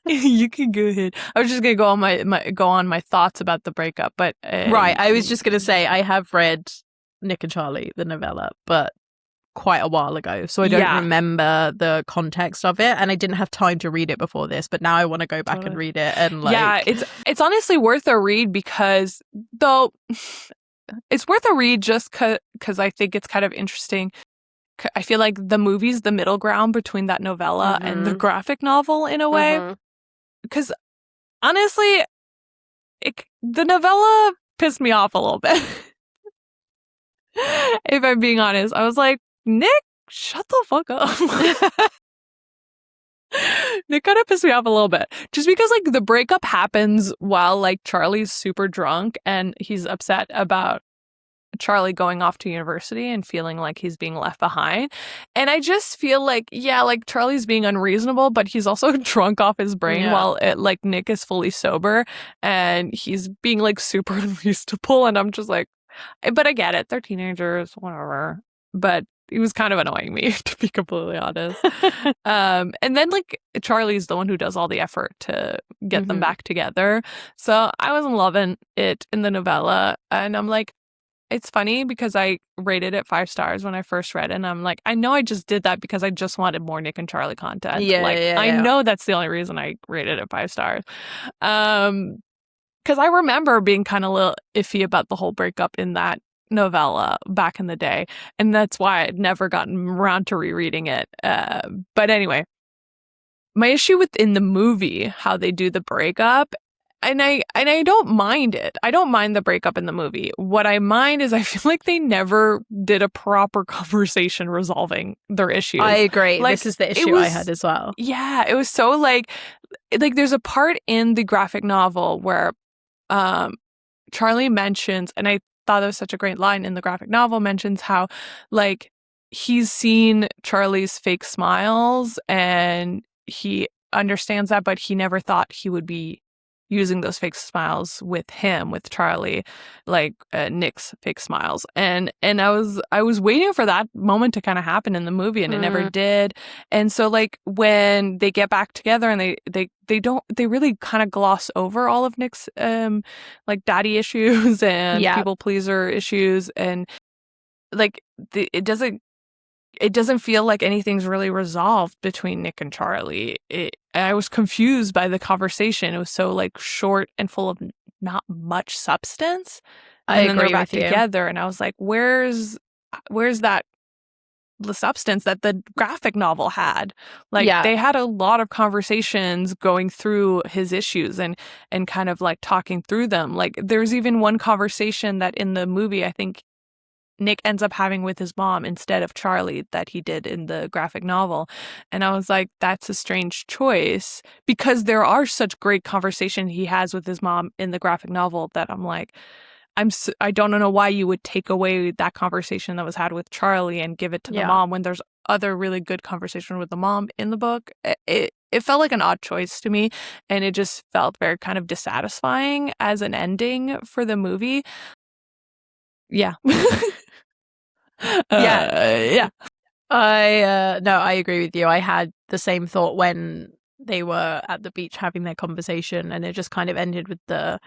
You can go ahead. I was just gonna go on my thoughts about the breakup, but right. I was just gonna say I have read Nick and Charlie the novella, but quite a while ago, so I don't remember the context of it, and I didn't have time to read it before this. But now I want to go back and read it, and it's honestly worth a read, because though it's worth a read just because I think it's kind of interesting. I feel like the movie's the middle ground between that novella and the graphic novel in a way. Because honestly, the novella pissed me off a little bit. If I'm being honest, I was like, Nick, shut the fuck up. Nick kind of pissed me off a little bit. Just because, like, the breakup happens while, like, Charlie's super drunk and he's upset about Charlie going off to university and feeling like he's being left behind. And I just feel like, yeah, like, Charlie's being unreasonable, but he's also drunk off his brain while, like, Nick is fully sober and he's being, like, super unreasonable. And I'm just like, but I get it. They're teenagers, whatever. But he was kind of annoying me, to be completely honest. And then, like, Charlie's the one who does all the effort to get them back together. So I wasn't loving it in the novella. And I'm like, it's funny because I rated it 5 stars when I first read it. And I'm like, I know I just did that because I just wanted more Nick and Charlie content. I know that's the only reason I rated it 5 stars. Because I remember being kind of a little iffy about the whole breakup in that novella back in the day. And that's why I'd never gotten around to rereading it. But anyway, my issue within the movie, how they do the breakup, and I don't mind it. I don't mind the breakup in the movie. What I mind is I feel like they never did a proper conversation resolving their issues. I agree. Like, this is the issue I had as well. Yeah, it was so like there's a part in the graphic novel where Charlie mentions, and I thought it was such a great line in the graphic novel, mentions how, like, he's seen Charlie's fake smiles and he understands that, but he never thought he would be using those fake smiles with Charlie, like Nick's fake smiles. And I was waiting for that moment to kind of happen in the movie, and it never did. And so, like, when they get back together and they really kind of gloss over all of Nick's like daddy issues and people pleaser issues, and like it doesn't feel like anything's really resolved between Nick and Charlie. I was confused by the conversation. It was so, like, short and full of not much substance. And then they're back together, and I was like, where's that the substance that the graphic novel had? Like, they had a lot of conversations going through his issues and kind of, like, talking through them. Like, there's even one conversation that in the movie, I think, Nick ends up having with his mom instead of Charlie that he did in the graphic novel. And I was like, that's a strange choice, because there are such great conversation he has with his mom in the graphic novel that I'm like, I don't know why you would take away that conversation that was had with Charlie and give it to the mom when there's other really good conversation with the mom in the book. It felt like an odd choice to me, and it just felt very kind of dissatisfying as an ending for the movie. Yeah. I agree with you. I had the same thought when they were at the beach having their conversation, and it just kind of ended with the,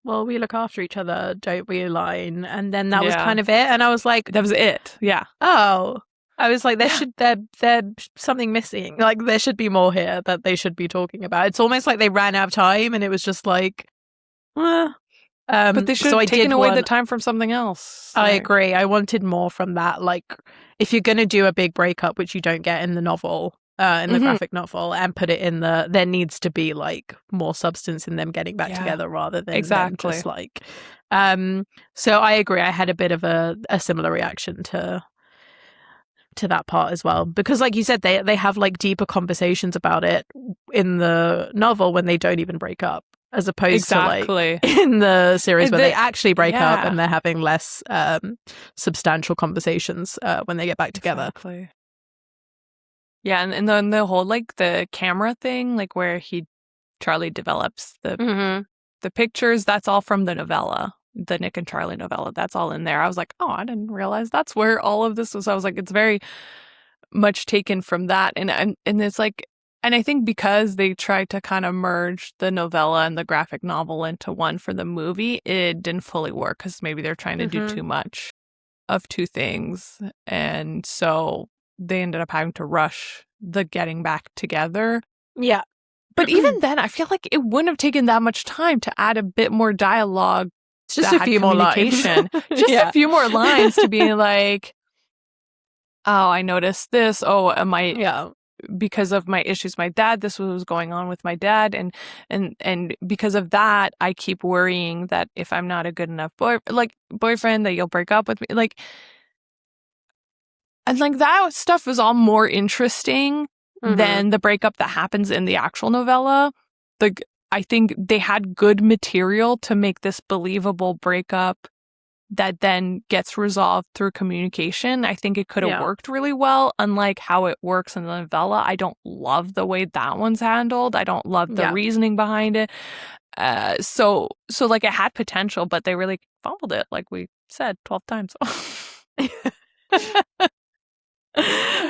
well, we look after each other, don't we, line. And then that was kind of it. And I was like, that was it. Yeah. Oh, I was like, there's something missing. Like, there should be more here that they should be talking about. It's almost like they ran out of time, and it was just like, but they should have taken away the time from something else. I agree. I wanted more from that. Like, if you're going to do a big breakup, which you don't get in the novel, in the graphic novel, and put it in there needs to be, like, more substance in them getting back together rather than them just, like. So I agree. I had a bit of a similar reaction to that part as well, because, like you said, they have, like, deeper conversations about it in the novel when they don't even break up, as opposed to, like, in the series where they actually break up and they're having less substantial conversations when they get back together. Exactly. Yeah, and then the whole, like, the camera thing, like, where Charlie develops the pictures, that's all from the novella, the Nick and Charlie novella. That's all in there. I was like, oh, I didn't realize that's where all of this was. I was like, it's very much taken from that, and it's like. And I think because they tried to kind of merge the novella and the graphic novel into one for the movie, it didn't fully work, because maybe they're trying to do too much of two things. And so they ended up having to rush the getting back together. Yeah. But even then, I feel like it wouldn't have taken that much time to add a bit more dialogue. Just a few more lines. Just a few more lines to be like, oh, I noticed this. Oh, Yeah. because of my issues with my dad, this was going on with my dad, and because of that, I keep worrying that if I'm not a good enough boyfriend, that you'll break up with me. And like that stuff is all more interesting Mm-hmm. than the breakup that happens in the actual novella. Like, I think they had good material to make this believable breakup that then gets resolved through communication. I think it could have Yeah. worked really well, unlike how it works in the novella. I don't love the way that one's handled. I don't love the Yeah. reasoning behind it. So like it had potential, but they really fumbled it, like we said 12 times.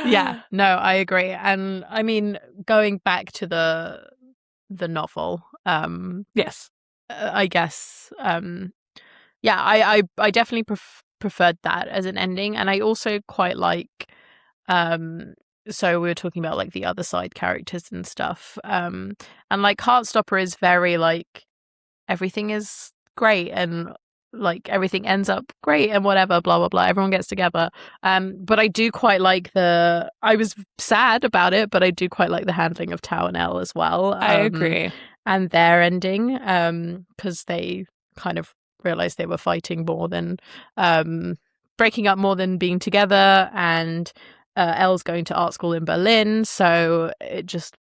Yeah, no, I agree. And I mean, going back to the novel, Yes. I guess, yeah, I definitely preferred that as an ending, and I also quite like, um, so we were talking about like the other side characters and stuff, and like Heartstopper is very like everything is great and like everything ends up great and whatever, blah blah blah, everyone gets together, but I do quite like I was sad about it, but I do quite like the handling of Tao and Elle as well, I agree. and their ending, because they kind of realized they were fighting more than breaking up, more than being together, and Elle's going to art school in Berlin, so it just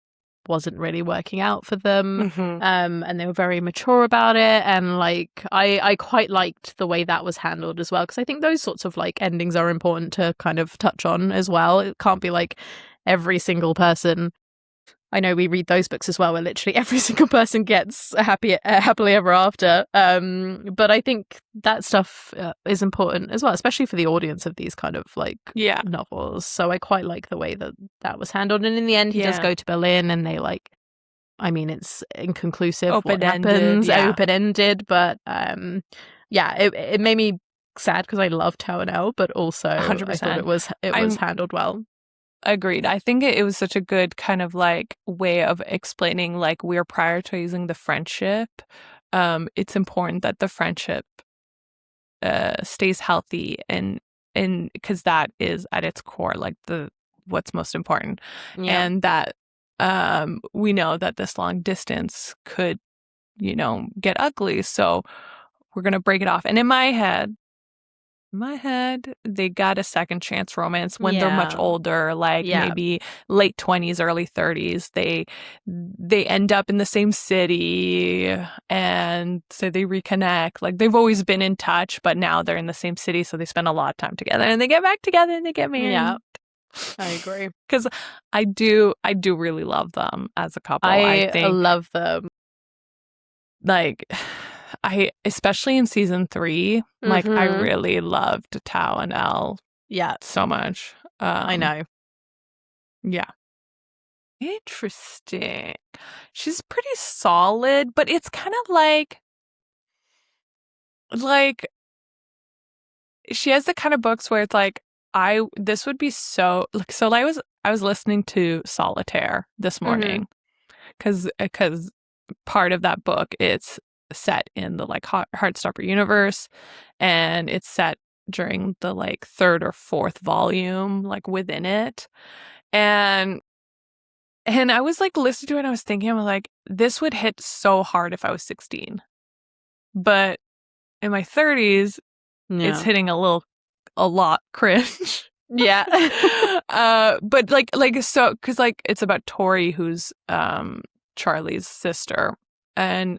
wasn't really working out for them, Hmm. and they were very mature about it, and like I quite liked the way that was handled as well, because I think those sorts of like endings are important to kind of touch on as well. It can't be like every single person. I know we read those books as well, where literally every single person gets a happily ever after. But I think that stuff is important as well, especially for the audience of these kind of like Yeah. novels. So I quite like the way that that was handled. And in the end, he does Yeah. go to Berlin, and they like. I mean, it's inconclusive what Open-ended. happens, Yeah. open ended, but yeah, it made me sad because I love Tao and Elle, but also I thought 100%. it was I'm handled well. agreed. I think it was such a good kind of like way of explaining like we're prioritizing the friendship. It's important that the friendship stays healthy, and because that is at its core like the what's most important, Yeah, and that we know that this long distance could, get ugly, so we're going to break it off. And in my head, they got a second chance romance when they're much yeah, older, like yeah. maybe late 20s, early 30s. They end up in the same city, and so they reconnect. Like they've always been in touch, but now they're in the same city, so they spend a lot of time together, and they get back together and they get Yeah, married. I agree. Because I do really love them as a couple. I I think love them. like I especially in season 3, like I Mm-hmm. really loved Tao and Elle Yeah, so much. I know. Yeah. Interesting. She's pretty solid, but it's kind of like she has the kind of books where it's like I this would be so like so I was listening to Solitaire this Mm-hmm. morning because part of that book it's set in the like Heartstopper universe, and it's set during the like third or fourth volume like within it. And I was like listening to it and I was thinking, I was like, this would hit so hard if I was 16. But in my 30s, it's Yeah, hitting a lot cringe. yeah, But so because like it's about Tori, who's Charlie's sister, and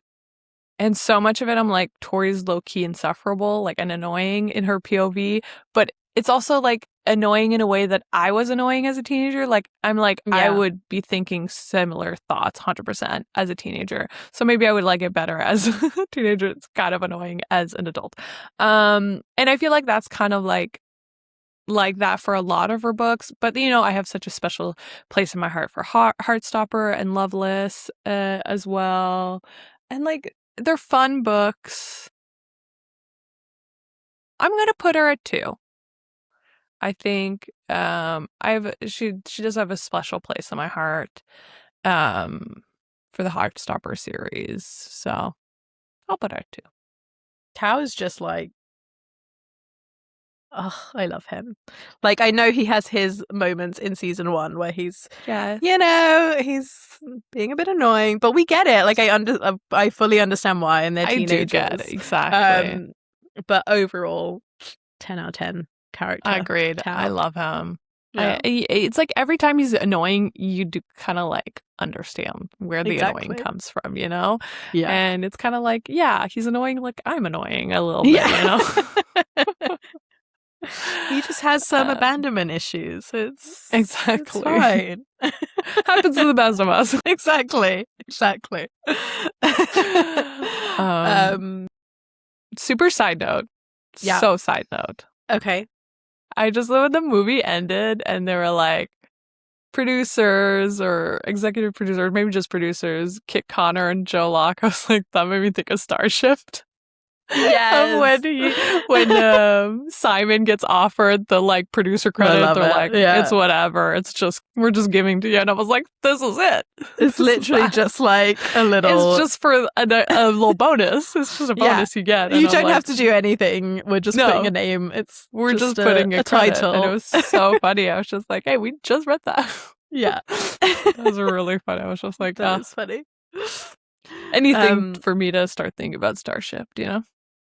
so much of it, I'm like, Tori's low key insufferable, like, and annoying in her POV, but it's also like annoying in a way that I was annoying as a teenager. Like, I'm like, I yeah. would be thinking similar thoughts 100% as a teenager. So maybe I would like it better as a teenager. It's kind of annoying as an adult. And I feel like that's kind of like that for a lot of her books, but I have such a special place in my heart for Heartstopper and Loveless as well, and like they're fun books. I'm gonna put her at 2. I think she does have a special place in my heart um for the Heartstopper series, so I'll put her at 2. Tao is just like Oh, I love him. Like, I know he has his moments in season 1 where he's, Yeah. he's being a bit annoying, but we get it. Like, I fully understand why, and they're I teenagers. do get it, exactly. But overall, 10 out of 10 character. Agreed. Tao. I love him. Yeah. It's like every time he's annoying, you do kind of like understand where the annoying Exactly. comes from, you know? Yeah. And it's kind of like, yeah, he's annoying like I'm annoying a little bit, you know? He just has some abandonment issues. It's Exactly. fine. Happens to the best of us. Exactly. Super side note. Yeah. So side note. Okay. I just love when the movie ended and they were like, producers or executive producers, maybe just producers, Kit Connor and Joe Locke. I was like, that made me think of Starship. Yes. when Simon gets offered the like producer credit, they're like, it's whatever. It's just we're just giving to you, and I was like, this is it. It's literally just like a little. It's just for a little bonus. It's just a bonus you get. You don't have to do anything. We're just putting a name. We're just putting a title, and it was so funny. I was just like, hey, we just read that. Yeah, that was really funny. I was just like, that was funny. Anything for me to start thinking about Starship, you know?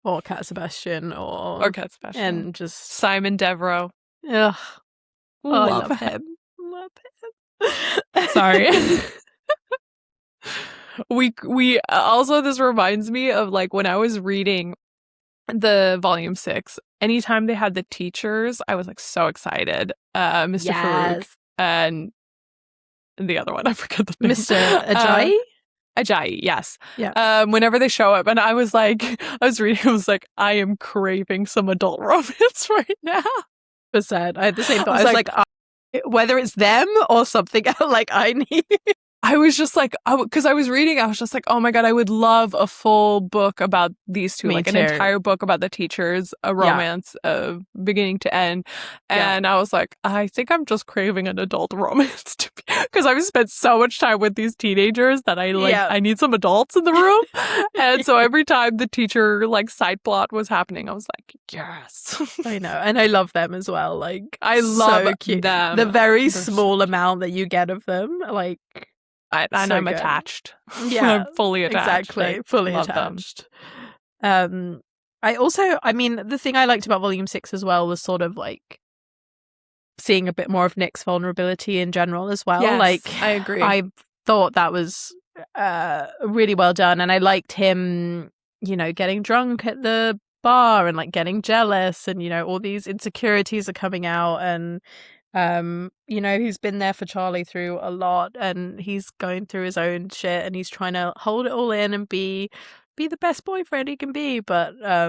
Or Cat Sebastian, or Cat Sebastian, and just Simon Devereaux. Ugh, I love him. Love him. Sorry. we also, this reminds me of like when I was reading the volume 6. Anytime they had the teachers, I was like so excited. Mr. Farouk and the other one, I forget the name. Mr. Ajayi. Ajayi, yes. Yeah. Whenever they show up, and I was like, I was like, I am craving some adult romance right now. I had the same thought. I was like whether it's them or something else, like I need. I was just like, because I was reading, I was just like, oh my God, I would love a full book about these two, an entire book about the teachers, a romance of beginning to end. And I was like, I think I'm just craving an adult romance because I've spent so much time with these teenagers that I need some adults in the room. And so every time the teacher like side plot was happening, I was like, yes. I know. And I love them as well. Like, I love so cute. them. The very small amount that you get of them, like. I'm attached. Yeah, I'm fully attached. Exactly, fully attached. I mean, the thing I liked about Volume 6 as well was sort of like seeing a bit more of Nick's vulnerability in general as well. Yes, like, I agree. I thought that was really well done, and I liked him, getting drunk at the bar and like getting jealous, and all these insecurities are coming out, and he's been there for Charlie through a lot, and he's going through his own shit, and he's trying to hold it all in and be the best boyfriend he can be. But I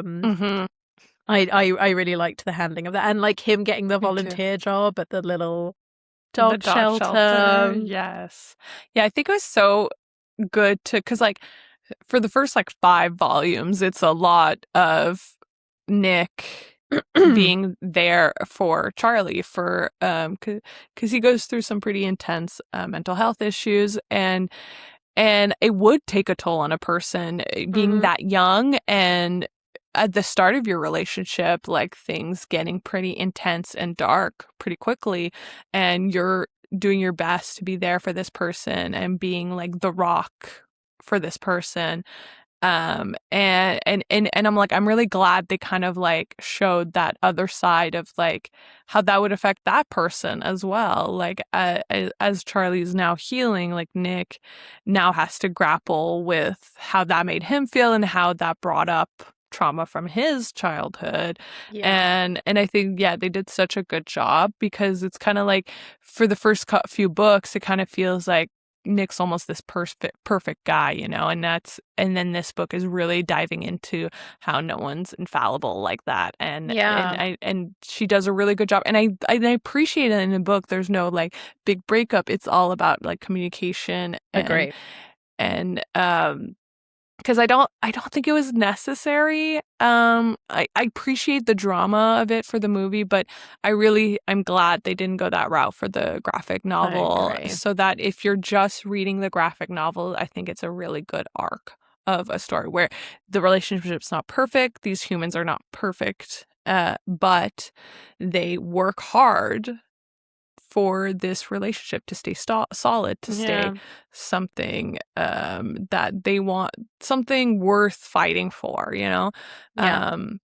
really liked the handling of that, and like him getting the volunteer job at the little dog shelter. Yes, yeah, I think it was so good because like for the first like 5 volumes, it's a lot of Nick being there for Charlie for because he goes through some pretty intense mental health issues, and it would take a toll on a person being that young, and at the start of your relationship, like things getting pretty intense and dark pretty quickly, and you're doing your best to be there for this person and being like the rock for this person. And I'm like, I'm really glad they kind of like showed that other side of like how that would affect that person as well. Like as Charlie's now healing, like Nick now has to grapple with how that made him feel and how that brought up trauma from his childhood. And I think they did such a good job, because it's kind of like for the first few books, it kind of feels like Nick's almost this perfect guy, and then this book is really diving into how no one's infallible like that, and she does a really good job, and I appreciate it in the book. There's no like big breakup. It's all about like communication. Agree. And because I don't think it was necessary. I appreciate the drama of it for the movie, but I'm glad they didn't go that route for the graphic novel. So that if you're just reading the graphic novel, I think it's a really good arc of a story where the relationship's not perfect. These humans are not perfect. but they work hard for this relationship to stay solid, to stay something that they want, something worth fighting for, you know? And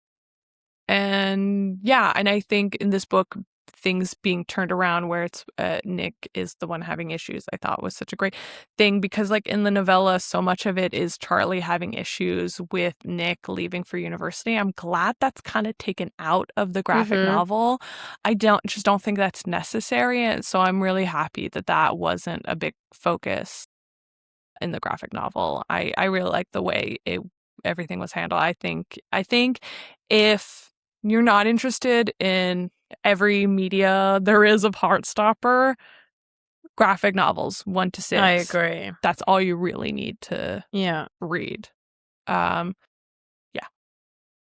I think in this book, things being turned around where it's Nick is the one having issues, I thought was such a great thing, because like in the novella, so much of it is Charlie having issues with Nick leaving for university. I'm glad that's kind of taken out of the graphic novel. I don't think that's necessary, and so I'm really happy that that wasn't a big focus in the graphic novel. I really like the way everything was handled. I think if you're not interested in every media there is of Heartstopper, graphic novels 1 to 6. I agree. That's all you really need to read. I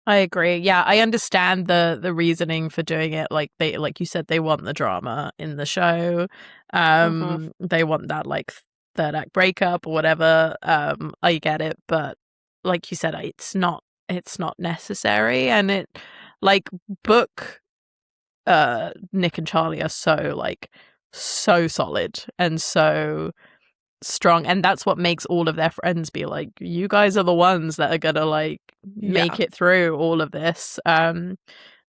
agree. Yeah, I understand the reasoning for doing it. Like you said, they want the drama in the show. They want that like third act breakup or whatever. I get it, but like you said, it's not necessary. And it like book Nick and Charlie are so solid and so strong, and that's what makes all of their friends be like, you guys are the ones that are gonna like make it through all of this,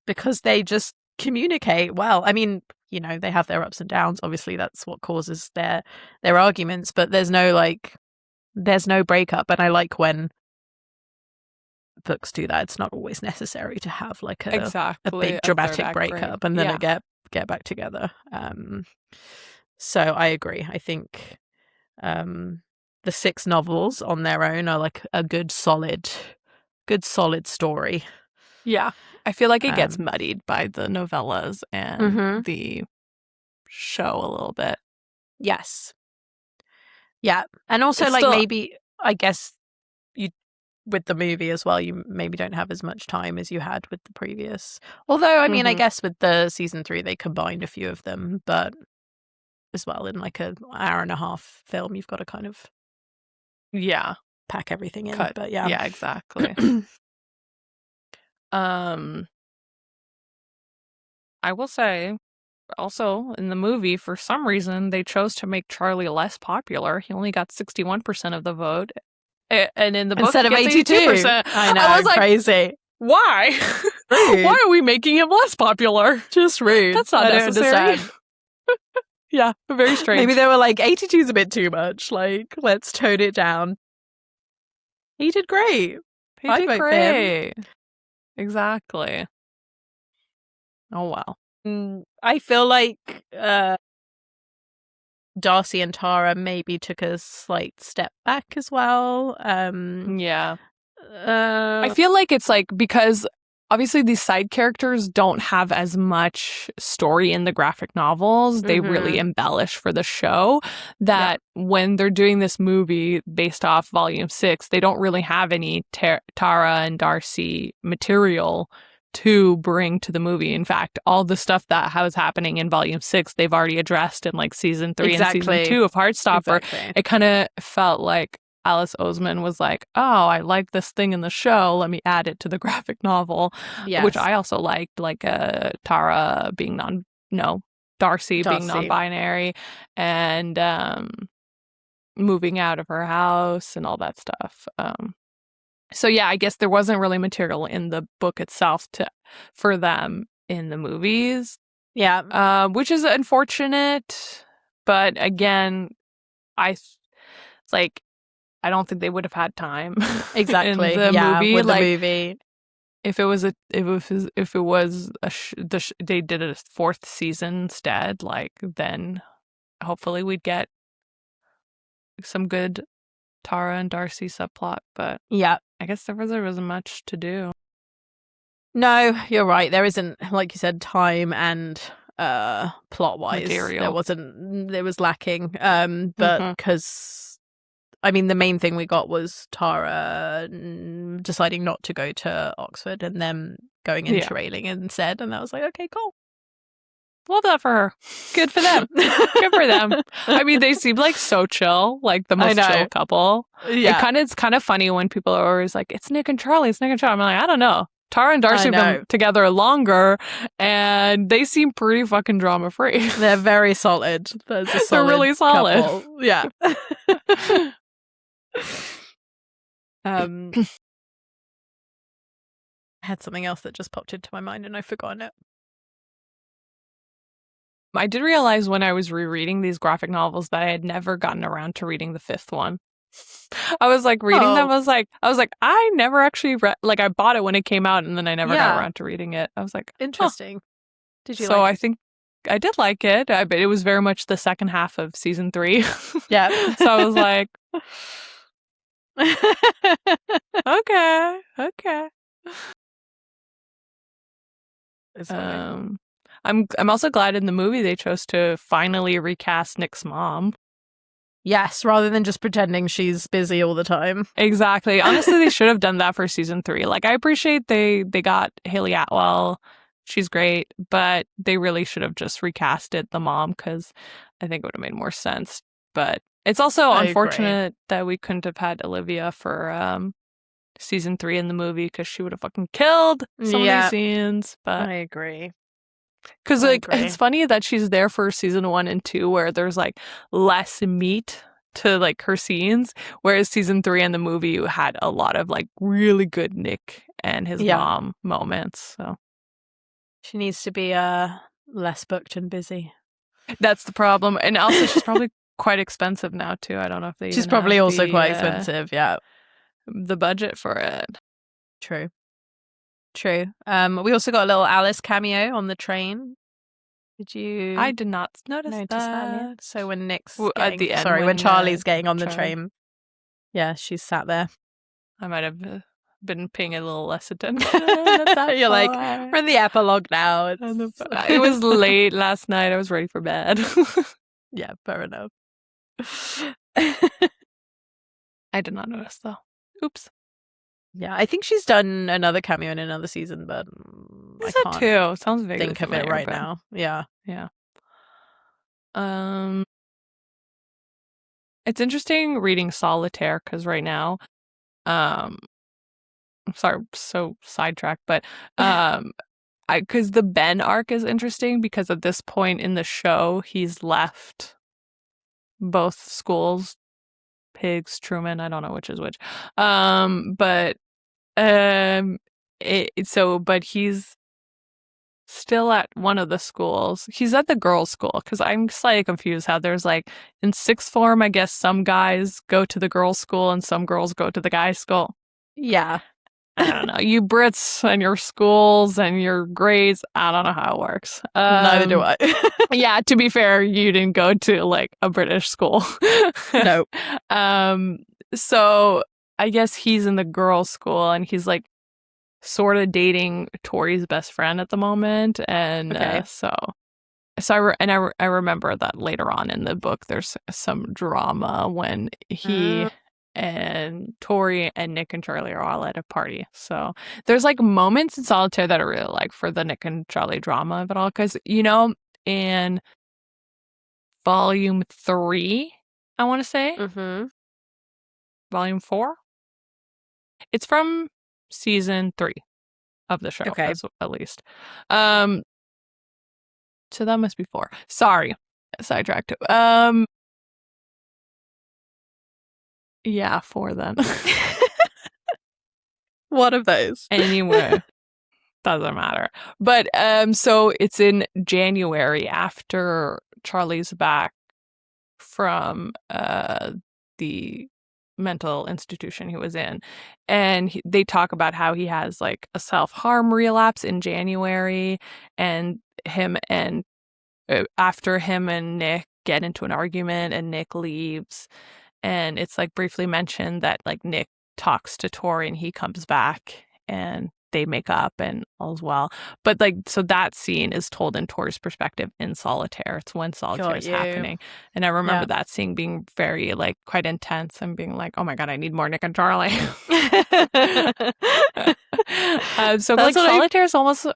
because they just communicate well. I mean, you know, they have their ups and downs, obviously that's what causes their arguments, but there's no breakup. And I like when books do that. It's not always necessary to have like a big dramatic breakup and then get back together. So I agree. I think the 6 novels on their own are like a good solid story. Yeah, I feel like it gets muddied by the novellas and the show a little bit. Yes. Yeah, and also it's like still, maybe I guess you with the movie as well, you maybe don't have as much time as you had with the previous. Although I mean, I guess with the season 3 they combined a few of them, but as well in like an hour and a half film you've got to kind of pack everything in. But yeah, exactly. I will say also in the movie, for some reason they chose to make Charlie less popular. He only got 61% of the vote, and in the book instead of 82%. I know, I was like, crazy. Why? Why are we making him less popular? Just rude. That's not necessary. Yeah, very strange. Maybe they were like, 82 is a bit too much. Like, let's tone it down. He did great. He did great. Exactly. Oh, wow. I feel like Darcy and Tara maybe took a slight step back as well. I feel like it's like, because obviously these side characters don't have as much story in the graphic novels. They really embellish for the show, that when they're doing this movie based off Volume 6, they don't really have any Tara and Darcy material to bring to the movie. In fact, all the stuff that was happening in Volume 6, they've already addressed in like Season 3 and Season 2 of Heartstopper. It kind of felt like Alice Oseman was like, oh, I like this thing in the show, let me add it to the graphic novel, which I also liked, like Tara being Darcy being non-binary and moving out of her house and all that stuff. So yeah, I guess there wasn't really material in the book itself for them in the movies. Yeah. Which is unfortunate, but again, I don't think they would have had time. Exactly. In the movie. With like, the movie. If it was they did a 4th season instead, like, then hopefully we'd get some good Tara and Darcy subplot. But I guess there wasn't much to do. No, you're right. There isn't, like you said, time and plot wise material. There was lacking. But because I mean, the main thing we got was Tara deciding not to go to Oxford and then going into Railing instead. And I was like, okay, cool. Love that for her. Good for them. Good for them. I mean, they seem like so chill, like the most chill couple. Yeah. It's kind of funny when people are always like, it's Nick and Charlie. I'm like, I don't know. Tara and Darcy I have know. been together longer, and they seem pretty fucking drama free. They're very solid. They're really solid. couple. Yeah. I had something else that just popped into my mind and I've forgotten it. I did realize when I was rereading these graphic novels that I had never gotten around to reading the 5th one. I was like reading them. I was like, I never actually read. Like, I bought it when it came out, and then I never got around to reading it. I was like, interesting. Did you? So I think I did like it, but it was very much the second half of season 3. Yeah. So I was like, okay. It's funny. I'm also glad in the movie they chose to finally recast Nick's mom. Yes, rather than just pretending she's busy all the time. Exactly. Honestly, they should have done that for season 3. Like, I appreciate they got Haley Atwell. She's great, but they really should have just recasted the mom because I think it would have made more sense. But it's also unfortunate that we couldn't have had Olivia for season 3 in the movie because she would have fucking killed some of these scenes. But I agree. Because it's funny that she's there for season 1 and 2 where there's like less meat to like her scenes, whereas season 3 in the movie you had a lot of like really good Nick and his mom moments. So she needs to be less booked and busy. That's the problem. And also she's probably quite expensive now too. I don't know if she's probably also quite expensive. Yeah, the budget for it. True. We also got a little Alice cameo on the train. Did you? I did not notice that. Yeah. So when Nick's at the end, when Charlie's getting on the train, yeah, she's sat there. I might have been paying a little less attention. You're like, we're in the epilogue now. It was late last night. I was ready for bed. Yeah, fair enough. I did not notice though. Oops. Yeah, I think she's done another cameo in another season, but I can't too. Sounds vaguely think of it right now. Yeah. It's interesting reading Solitaire because right now, I'm sorry, so sidetracked, but because the Ben arc is interesting because at this point in the show he's left both schools. Pigs, Truman, I don't know which is which. But he's still at one of the schools. He's at the girls' school because I'm slightly confused how there's like in sixth form, I guess some guys go to the girls' school and some girls go to the guys' school. Yeah. I don't know. You Brits and your schools and your grades, I don't know how it works. Neither do I. Yeah, to be fair, you didn't go to like a British school. No. So I guess he's in the girls' school and he's like sort of dating Tori's best friend at the moment. And I remember that later on in the book, there's some drama when he and Tori and Nick and Charlie are all at a party. So there's like moments in Solitaire that I really like for the Nick and Charlie drama of it all. Because, you know, in volume 3, I want to say, volume 4, it's from season 3 of the show, at least. So that must be 4. Sorry, sidetracked. Yeah, 4 then. One of those. Anyway, doesn't matter. But so it's in January after Charlie's back from the mental institution he was in, and they talk about how he has like a self-harm relapse in January, and after him and Nick get into an argument and Nick leaves. And it's like briefly mentioned that like Nick talks to Tori and he comes back and they make up and all's well. But like, so that scene is told in Tori's perspective in Solitaire. It's when Solitaire is happening. And I remember that scene being very like quite intense and being like, oh my God, I need more Nick and Charlie. So like Solitaire is almost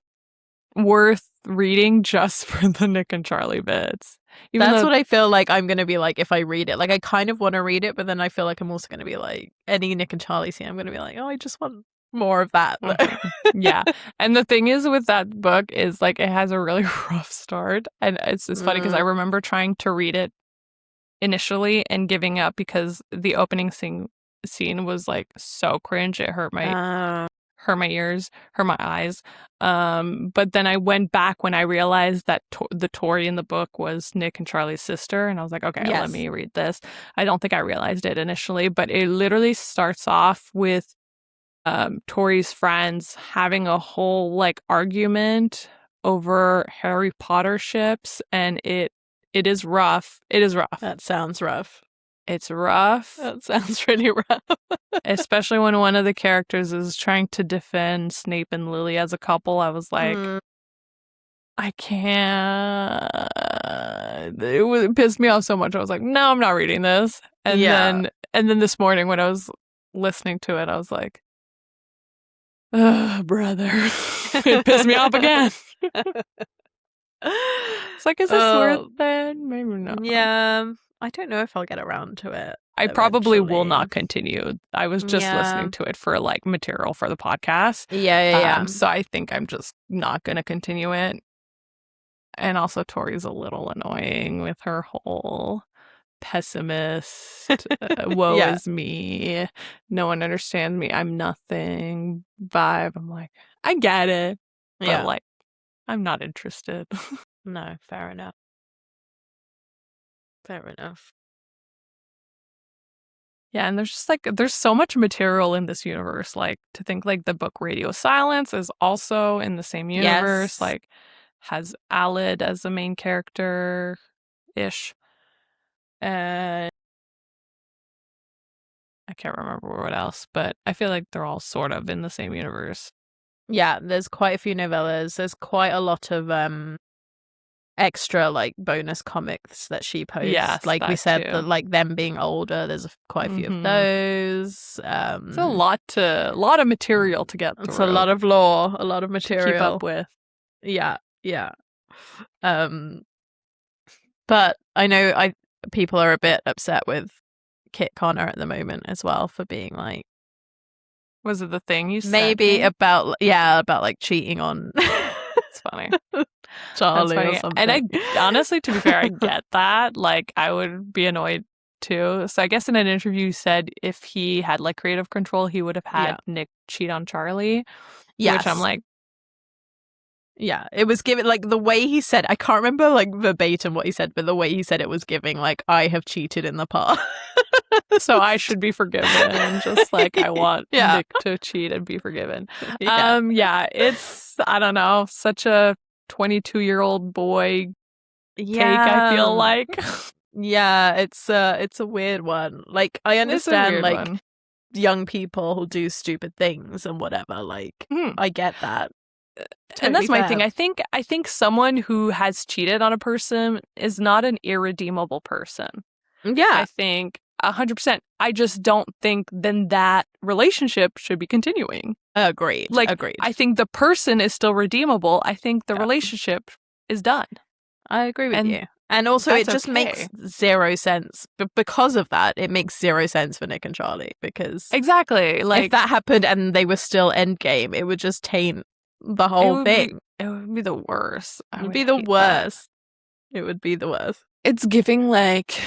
worth reading just for the Nick and Charlie bits. That's what I feel like I'm going to be like if I read it. Like, I kind of want to read it, but then I feel like I'm also going to be like, any Nick and Charlie scene, I'm going to be like, oh, I just want more of that. Yeah. And the thing is with that book is like it has a really rough start. And it's funny because I remember trying to read it initially and giving up because the opening scene was like so cringe. It hurt my ears, hurt my eyes. But then I went back when I realized that the Tori in the book was Nick and Charlie's sister, and I was like, okay, let me read this. I don't think I realized it initially, but it literally starts off with Tori's friends having a whole like argument over Harry Potter ships, and it is rough. It is rough. That sounds rough. It's rough. That sounds really rough. Especially when one of the characters is trying to defend Snape and Lily as a couple. I was like, I can't. It pissed me off so much. I was like, no, I'm not reading this. And then this morning when I was listening to it, I was like, oh, brother. It pissed me off again. It's like, is this worth it? Maybe not. Yeah. I don't know if I'll get around to it. I probably will not continue. I was just listening to it for like material for the podcast. Yeah. So I think I'm just not going to continue it. And also Tori's a little annoying with her whole pessimist, woe is me, no one understands me, I'm nothing vibe. I'm like, I get it, but like, I'm not interested. No, fair enough. Yeah, and there's just like, there's so much material in this universe. Like, to think like the book Radio Silence is also in the same universe, like has Alid as the main character-ish. And I can't remember what else, but I feel like they're all sort of in the same universe. Yeah, there's quite a few novellas. There's quite a lot of extra like bonus comics that she posts. Yes, like we said, that like them being older. There's quite a few of those. It's a lot of material to get through. It's a lot of lore, a lot of material to keep up with. Yeah. But I know people are a bit upset with Kit Connor at the moment as well for being like. Was it the thing you said? Maybe about like cheating on. It's funny. Charlie or something. And I honestly, to be fair, I get that. Like, I would be annoyed too. So I guess in an interview you said if he had like creative control, he would have had Nick cheat on Charlie. Yes. Which I'm like, yeah, it was given like the way he said, I can't remember like verbatim what he said, but the way he said it was giving like, I have cheated in the past. So I should be forgiven. Just like I want Nick to cheat and be forgiven. It's, I don't know, such a 22-year-old boy take, I feel like. Yeah, it's a weird one. Like, I understand like young people who do stupid things and whatever, like I get that. Totally and that's my thing. I think someone who has cheated on a person is not an irredeemable person. Yeah. I think 100%. I just don't think then that relationship should be continuing. Agreed. I think the person is still redeemable. I think the relationship is done. I agree with you. And also it just makes zero sense. But because of that, it makes zero sense for Nick and Charlie because exactly. Like, if that happened and they were still endgame, it would just taint the whole thing. It would be the worst. It would be the worst. It would be the worst. It's giving like,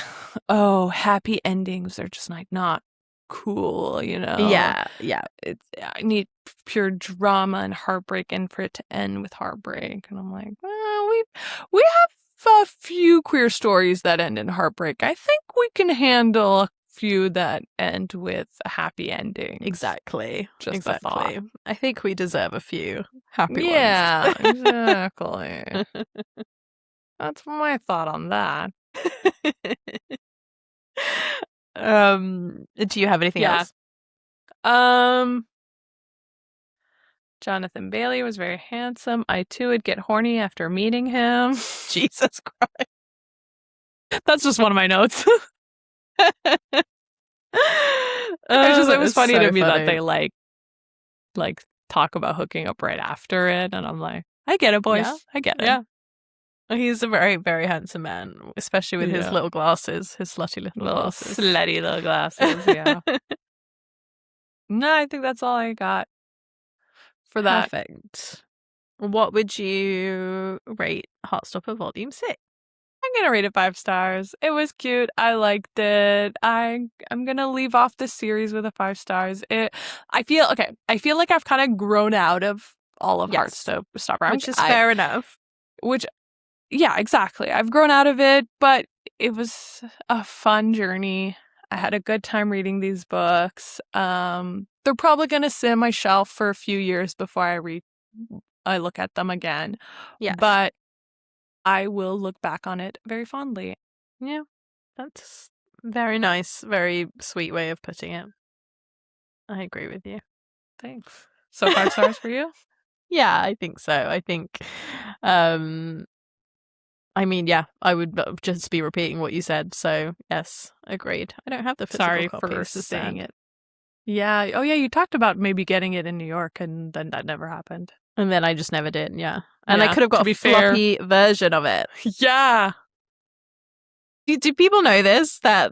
oh, happy endings are just like not cool, you know? Yeah. I need pure drama and heartbreak, and for it to end with heartbreak. And I'm like, well, we have a few queer stories that end in heartbreak. I think we can handle a few that end with a happy ending. Exactly. Just a thought. I think we deserve a few happy ones. Yeah, exactly. That's my thought on that. Do you have anything else? Jonathan Bailey was very handsome. I too would get horny after meeting him. Jesus Christ. That's just one of my notes. It was funny to me that they like talk about hooking up right after it, and I'm like, I get it, boys. Yeah. I get it. Yeah. He's a very, very handsome man, especially with his little glasses, his slutty little glasses. Slutty little glasses, yeah. No, I think that's all I got. for that. Perfect. What would you rate Heartstopper Volume 6? I'm gonna rate it 5 stars. It was cute. I liked it. I'm gonna leave off this series with a 5 stars. I feel like I've kind of grown out of all of Heartstopper, which is fair enough. Yeah, exactly. I've grown out of it, but it was a fun journey. I had a good time reading these books. They're probably gonna sit on my shelf for a few years before I look at them again. Yes. But I will look back on it very fondly. Yeah, that's very nice, very sweet way of putting it. I agree with you. Thanks. So 5 stars for you? Yeah, I think so. I think, I mean, yeah, I would just be repeating what you said. So yes, agreed. I don't have the physical Sorry copies for to saying send. it. Yeah. Oh, yeah. You talked about maybe getting it in New York, and then that never happened. And then I just never did. Yeah, and I Yeah, could have got to a be fair. floppy version of it. Yeah. Do people know this, that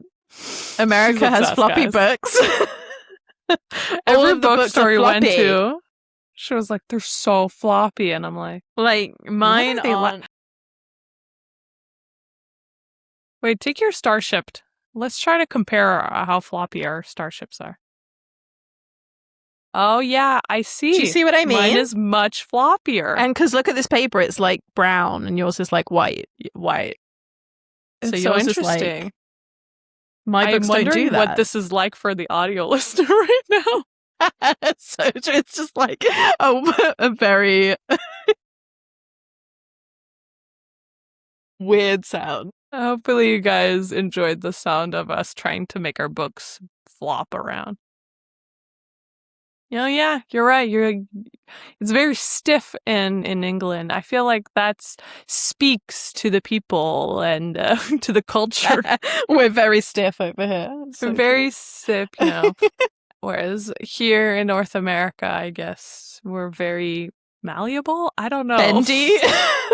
America has obsessed, floppy guys. books? All Every of the books bookstore are we went floppy. to, she was like, "They're so floppy," and I'm like, mine are they aren't. Wait, take your Starshipped. Let's try to compare how floppy our Starships are. Oh yeah, I see. Do you see what I mean? Mine is much floppier. And because look at this paper, it's like brown, and yours is like white. White. So It's yours so is like. interesting. My books I'm don't do wondering that. what this is like for the audio listener right now. So it's just like a very weird sound. Hopefully you guys enjoyed the sound of us trying to make our books flop around. Oh yeah, you're right. It's very stiff in England. I feel like that speaks to the people and to the culture. We're very stiff over here. So very stiff, you know. Whereas here in North America, I guess we're very malleable. I don't know. Bendy.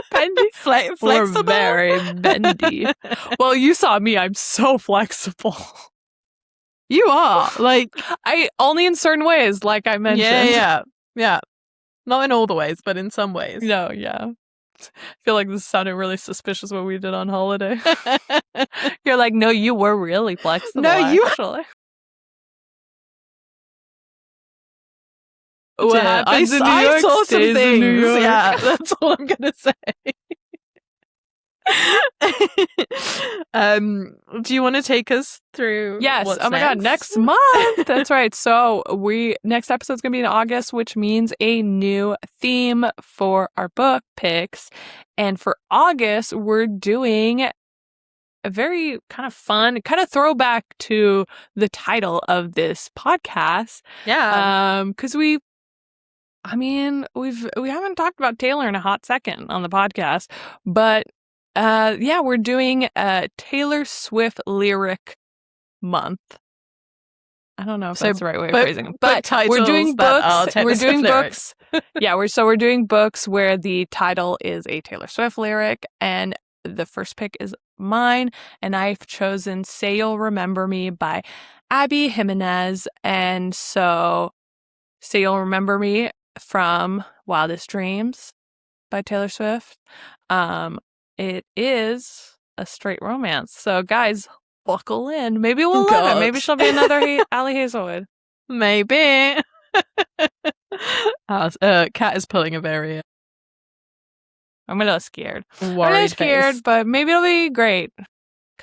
Bendy. Flexible. We're very bendy. Well, you saw me. I'm so flexible. You are. I only in certain ways, like I mentioned. Yeah. Not in all the ways, but in some ways. No, yeah. I feel like this sounded really suspicious what we did on holiday. You're like, no, you were really flexible, actually. What happens in New York I saw stays some things. In New York. Yeah, that's all I'm gonna say. Do you want to take us through? Yes. What's oh my god, next month. That's right. So next episode's gonna be in August, which means a new theme for our book picks. And for August, we're doing a very kind of fun, kind of throwback to the title of this podcast. Yeah. Because we haven't talked about Taylor in a hot second on the podcast, but we're doing a Taylor Swift lyric month. I don't know if that's the right way of phrasing it, but we're doing books. We're doing books. Yeah, we're doing books where the title is a Taylor Swift lyric, and the first pick is mine, and I've chosen "Say You'll Remember Me" by Abby Jimenez, and so "Say You'll Remember Me" from Wildest Dreams by Taylor Swift. It is a straight romance. So guys, buckle in. Maybe we'll love it. Maybe she'll be another Allie Hazelwood. Maybe. Kat is pulling a very I'm a little scared. Worried face. But maybe it'll be great.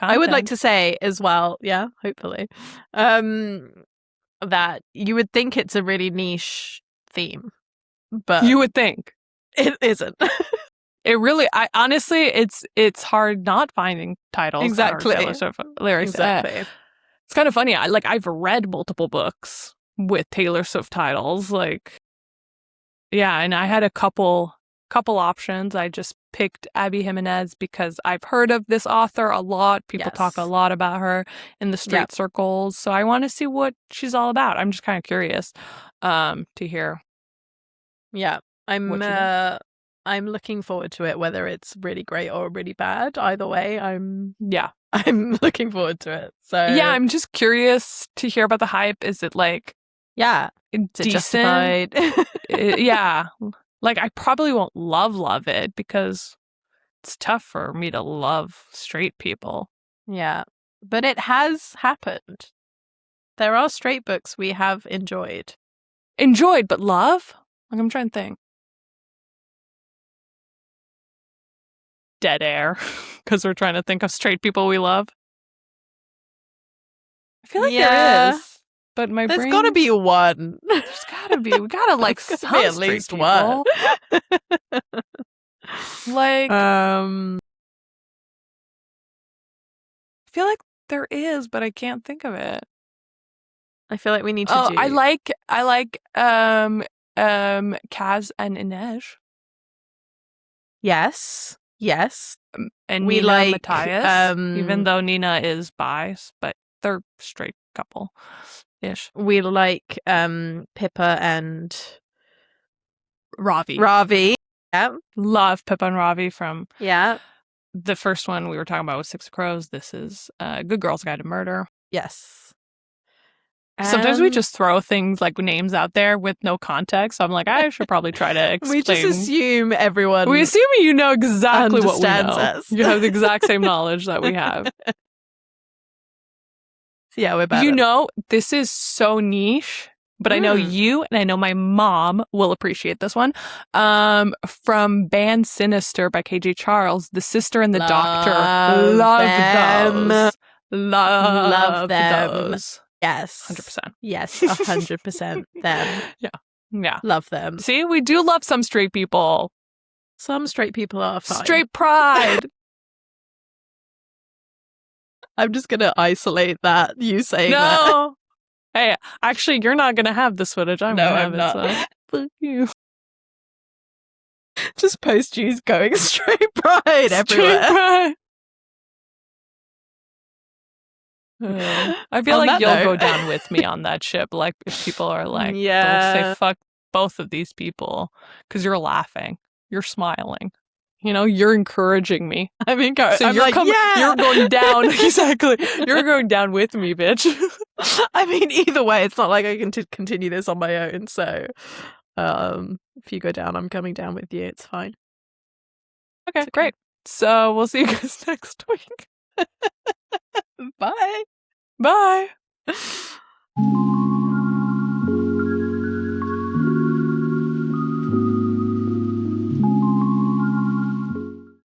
I would like to say as well, yeah, hopefully, that you would think it's a really niche theme, but you would think it isn't. It really, honestly, it's hard not finding titles. Exactly. Taylor Swift lyrics. Exactly. It's kind of funny. I've read multiple books with Taylor Swift titles. And I had a couple options. I just picked Abby Jimenez because I've heard of this author a lot. People talk a lot about her in the street circles. So I want to see what she's all about. I'm just kind of curious to hear. Yeah. I'm looking forward to it, whether it's really great or really bad. Either way, I'm looking forward to it. So yeah, I'm just curious to hear about the hype. Is it like Yeah. Is it decent. justified? Yeah. Like, I probably won't love it because it's tough for me to love straight people. Yeah. But it has happened. There are straight books we have enjoyed. Enjoyed, but love? Like, I'm trying to think. Dead air. Because we're trying to think of straight people we love. I feel like there is. But my There's got to be one. There's got to be. We got to like some at straight least people. one. Like, I feel like there is, but I can't think of it. I feel like we need to do. I like Kaz and Inej. Yes. And we Nina like Matthias, even though Nina is bi, but they're straight couple ish. We like Pippa and Ravi. Yeah. Love Pippa and Ravi from the first one we were talking about was Six of Crows. This is Good Girl's Guide to Murder. Yes. Sometimes we just throw things like names out there with no context. So I'm like, I should probably try to explain. We just assume everyone. We assume you know exactly what we know. Us. You have the exact same knowledge that we have. Yeah, we're better. You know, this is so niche, but I know you and I know my mom will appreciate this one. From Band Sinister by KJ Charles, The Sister and the Doctor. Love them. Those. Yes. 100%. Yes, 100% them. Yeah. Love them. See, we do love some straight people. Some straight people are fine. Straight pride. I'm just going to isolate that, you saying that. No. Hey, actually, you're not going to have this footage. I'm going to have not. it. So. Fuck you. Just post Jews going straight pride everywhere. Pride. I feel like you'll go down with me on that ship. Like, if people are like, don't say fuck both of these people, because you're laughing, you're smiling, you know, you're encouraging me. I'm encouraged. So you're going down. Exactly. You're going down with me, bitch. I mean, either way, it's not like I can continue this on my own. So, if you go down, I'm coming down with you. It's fine. Okay, great. So we'll see you guys next week. Bye. Bye.